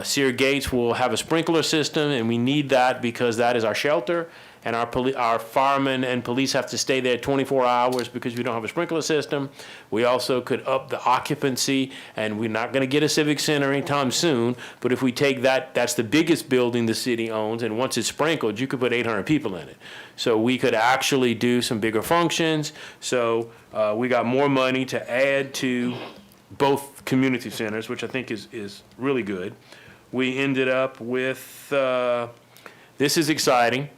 Sear Gates will have a sprinkler system, and we need that because that is our shelter. And our firemen and police have to stay there 24 hours because we don't have a sprinkler system. We also could up the occupancy, and we're not gonna get a civic center anytime soon, but if we take that, that's the biggest building the city owns, and once it's sprinkled, you could put 800 people in it. So we could actually do some bigger functions. So we got more money to add to both community centers, which I think is really good. We ended up with, this is exciting.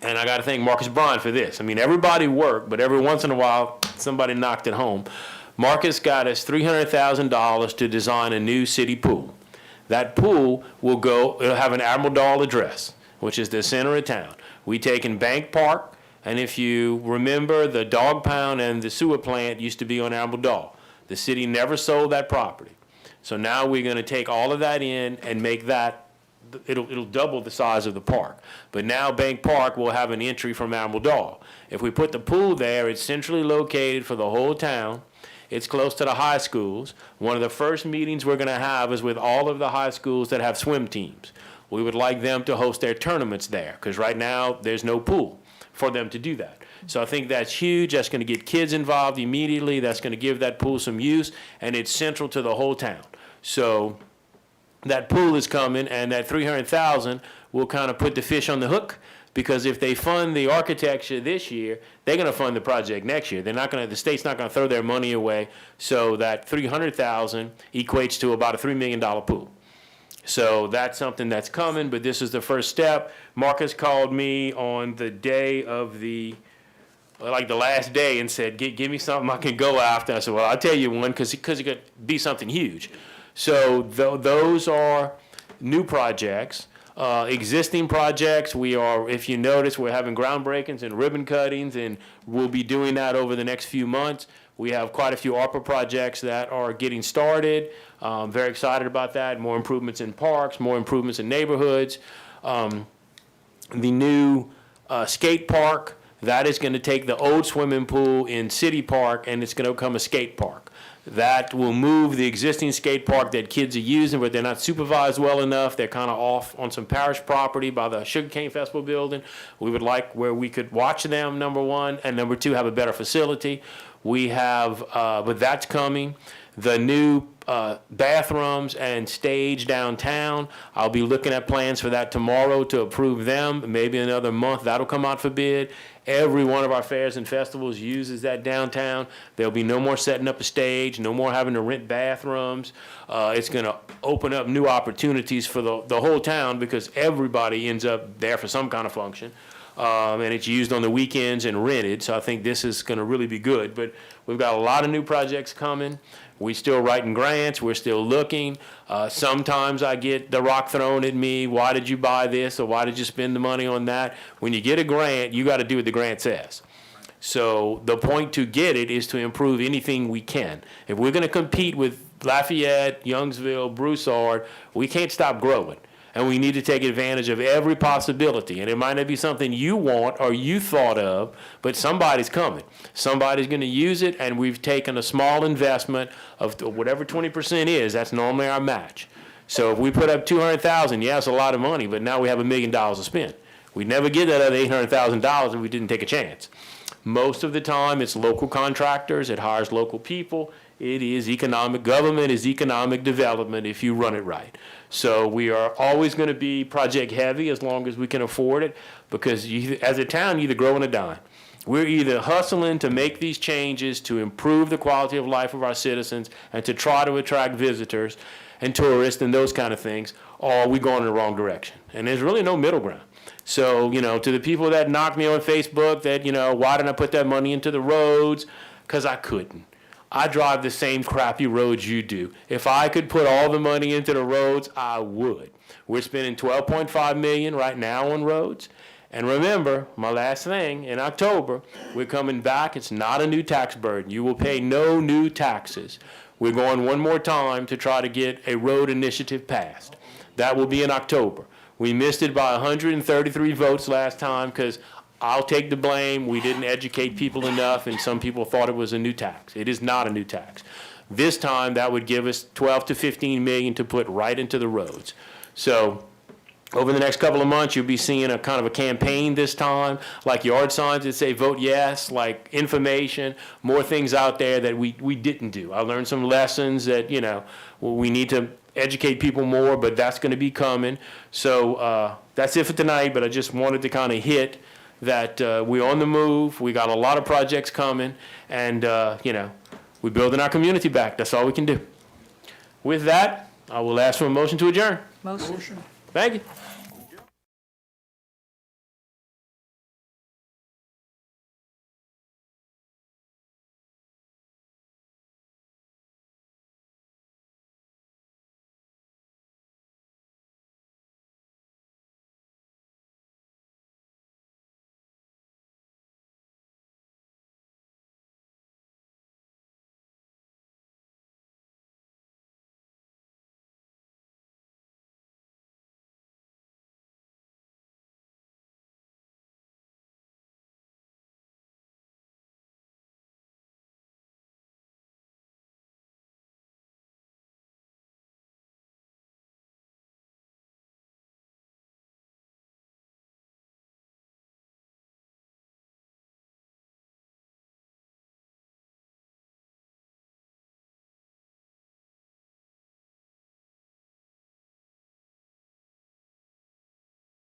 And I got to thank Marcus Bryan for this. I mean, everybody worked, but every once in a while, somebody knocked it home. Marcus got us $300,000 to design a new city pool. That pool it'll have an Admiral Dahl address, which is the center of town. We take in Bank Park, and if you remember, the dog pound and the sewer plant used to be on Admiral Dahl. The city never sold that property. So now we're going to take all of that in and make that it'll double the size of the park. But now Bank Park will have an entry from Admiral Dahl. If we put the pool there, it's centrally located for the whole town. It's close to the high schools. One of the first meetings we're gonna have is with all of the high schools that have swim teams. We would like them to host their tournaments there, because right now, there's no pool for them to do that. So I think that's huge. That's gonna get kids involved immediately. That's gonna give that pool some use, and it's central to the whole town. So that pool is coming, and that 300,000 will kind of put the fish on the hook, because if they fund the architecture this year, they're going to fund the project next year. The state's not going to throw their money away. So that 300,000 equates to about a $3 million pool. So that's something that's coming, but this is the first step. Marcus called me on the day of the last day and said, give me something I can go after. I said, well, I'll tell you one, because it could be something huge. So those are new projects. Existing projects, if you notice, we're having groundbreakings and ribbon cuttings, and we'll be doing that over the next few months. We have quite a few ARPA projects that are getting started. Very excited about that. More improvements in parks, more improvements in neighborhoods. The new skate park, that is going to take the old swimming pool in City Park, and it's going to become a skate park. That will move the existing skate park that kids are using, but they're not supervised well enough. They're kind of off on some parish property by the Sugarcane Festival building. We would like where we could watch them, number one, and number two, have a better facility. We have, but that's coming. The new bathrooms and stage downtown, I'll be looking at plans for that tomorrow to approve them. Maybe another month, that'll come out for bid. Every one of our fairs and festivals uses that downtown. There'll be no more setting up a stage, no more having to rent bathrooms. It's going to open up new opportunities for the whole town, because everybody ends up there for some kind of function. And it's used on the weekends and rented, so I think this is going to really be good. But we've got a lot of new projects coming. We're still writing grants. We're still looking. Sometimes I get the rock thrown at me. Why did you buy this, or why did you spend the money on that? When you get a grant, you got to do what the grant says. So the point to get it is to improve anything we can. If we're going to compete with Lafayette, Youngsville, Broussard, we can't stop growing. And we need to take advantage of every possibility. And it might not be something you want or you thought of, but somebody's coming. Somebody's going to use it, and we've taken a small investment of whatever 20% is. That's normally our match. So if we put up $200,000, yeah, it's a lot of money, but now we have $1 million to spend. We'd never get that other $800,000 if we didn't take a chance. Most of the time, it's local contractors, it hires local people. It is economic, government is economic development if you run it right. So we are always gonna be project heavy as long as we can afford it, because you, as a town, you either grow or die. We're either hustling to make these changes to improve the quality of life of our citizens and to try to attract visitors and tourists and those kind of things, or we're going in the wrong direction. And there's really no middle ground. So, you know, to the people that knock me on Facebook that, you know, why didn't I put that money into the roads? Because I couldn't. I drive the same crappy roads you do. If I could put all the money into the roads, I would. We're spending $12.5 million right now on roads. And remember, my last thing, in October, we're coming back. It's not a new tax burden. You will pay no new taxes. We're going one more time to try to get a road initiative passed. That will be in October. We missed it by 133 votes last time because I'll take the blame. We didn't educate people enough, and some people thought it was a new tax. It is not a new tax. This time, that would give us 12 to 15 million to put right into the roads. So over the next couple of months, you'll be seeing a kind of a campaign this time, like yard signs that say vote yes, like information, more things out there that we didn't do. I learned some lessons that, you know, we need to educate people more, but that's going to be coming. So that's it for tonight, but I just wanted to kind of hit that we're on the move. We got a lot of projects coming, and, you know, we're building our community back. That's all we can do. With that, I will ask for a motion to adjourn. Motion. Thank you.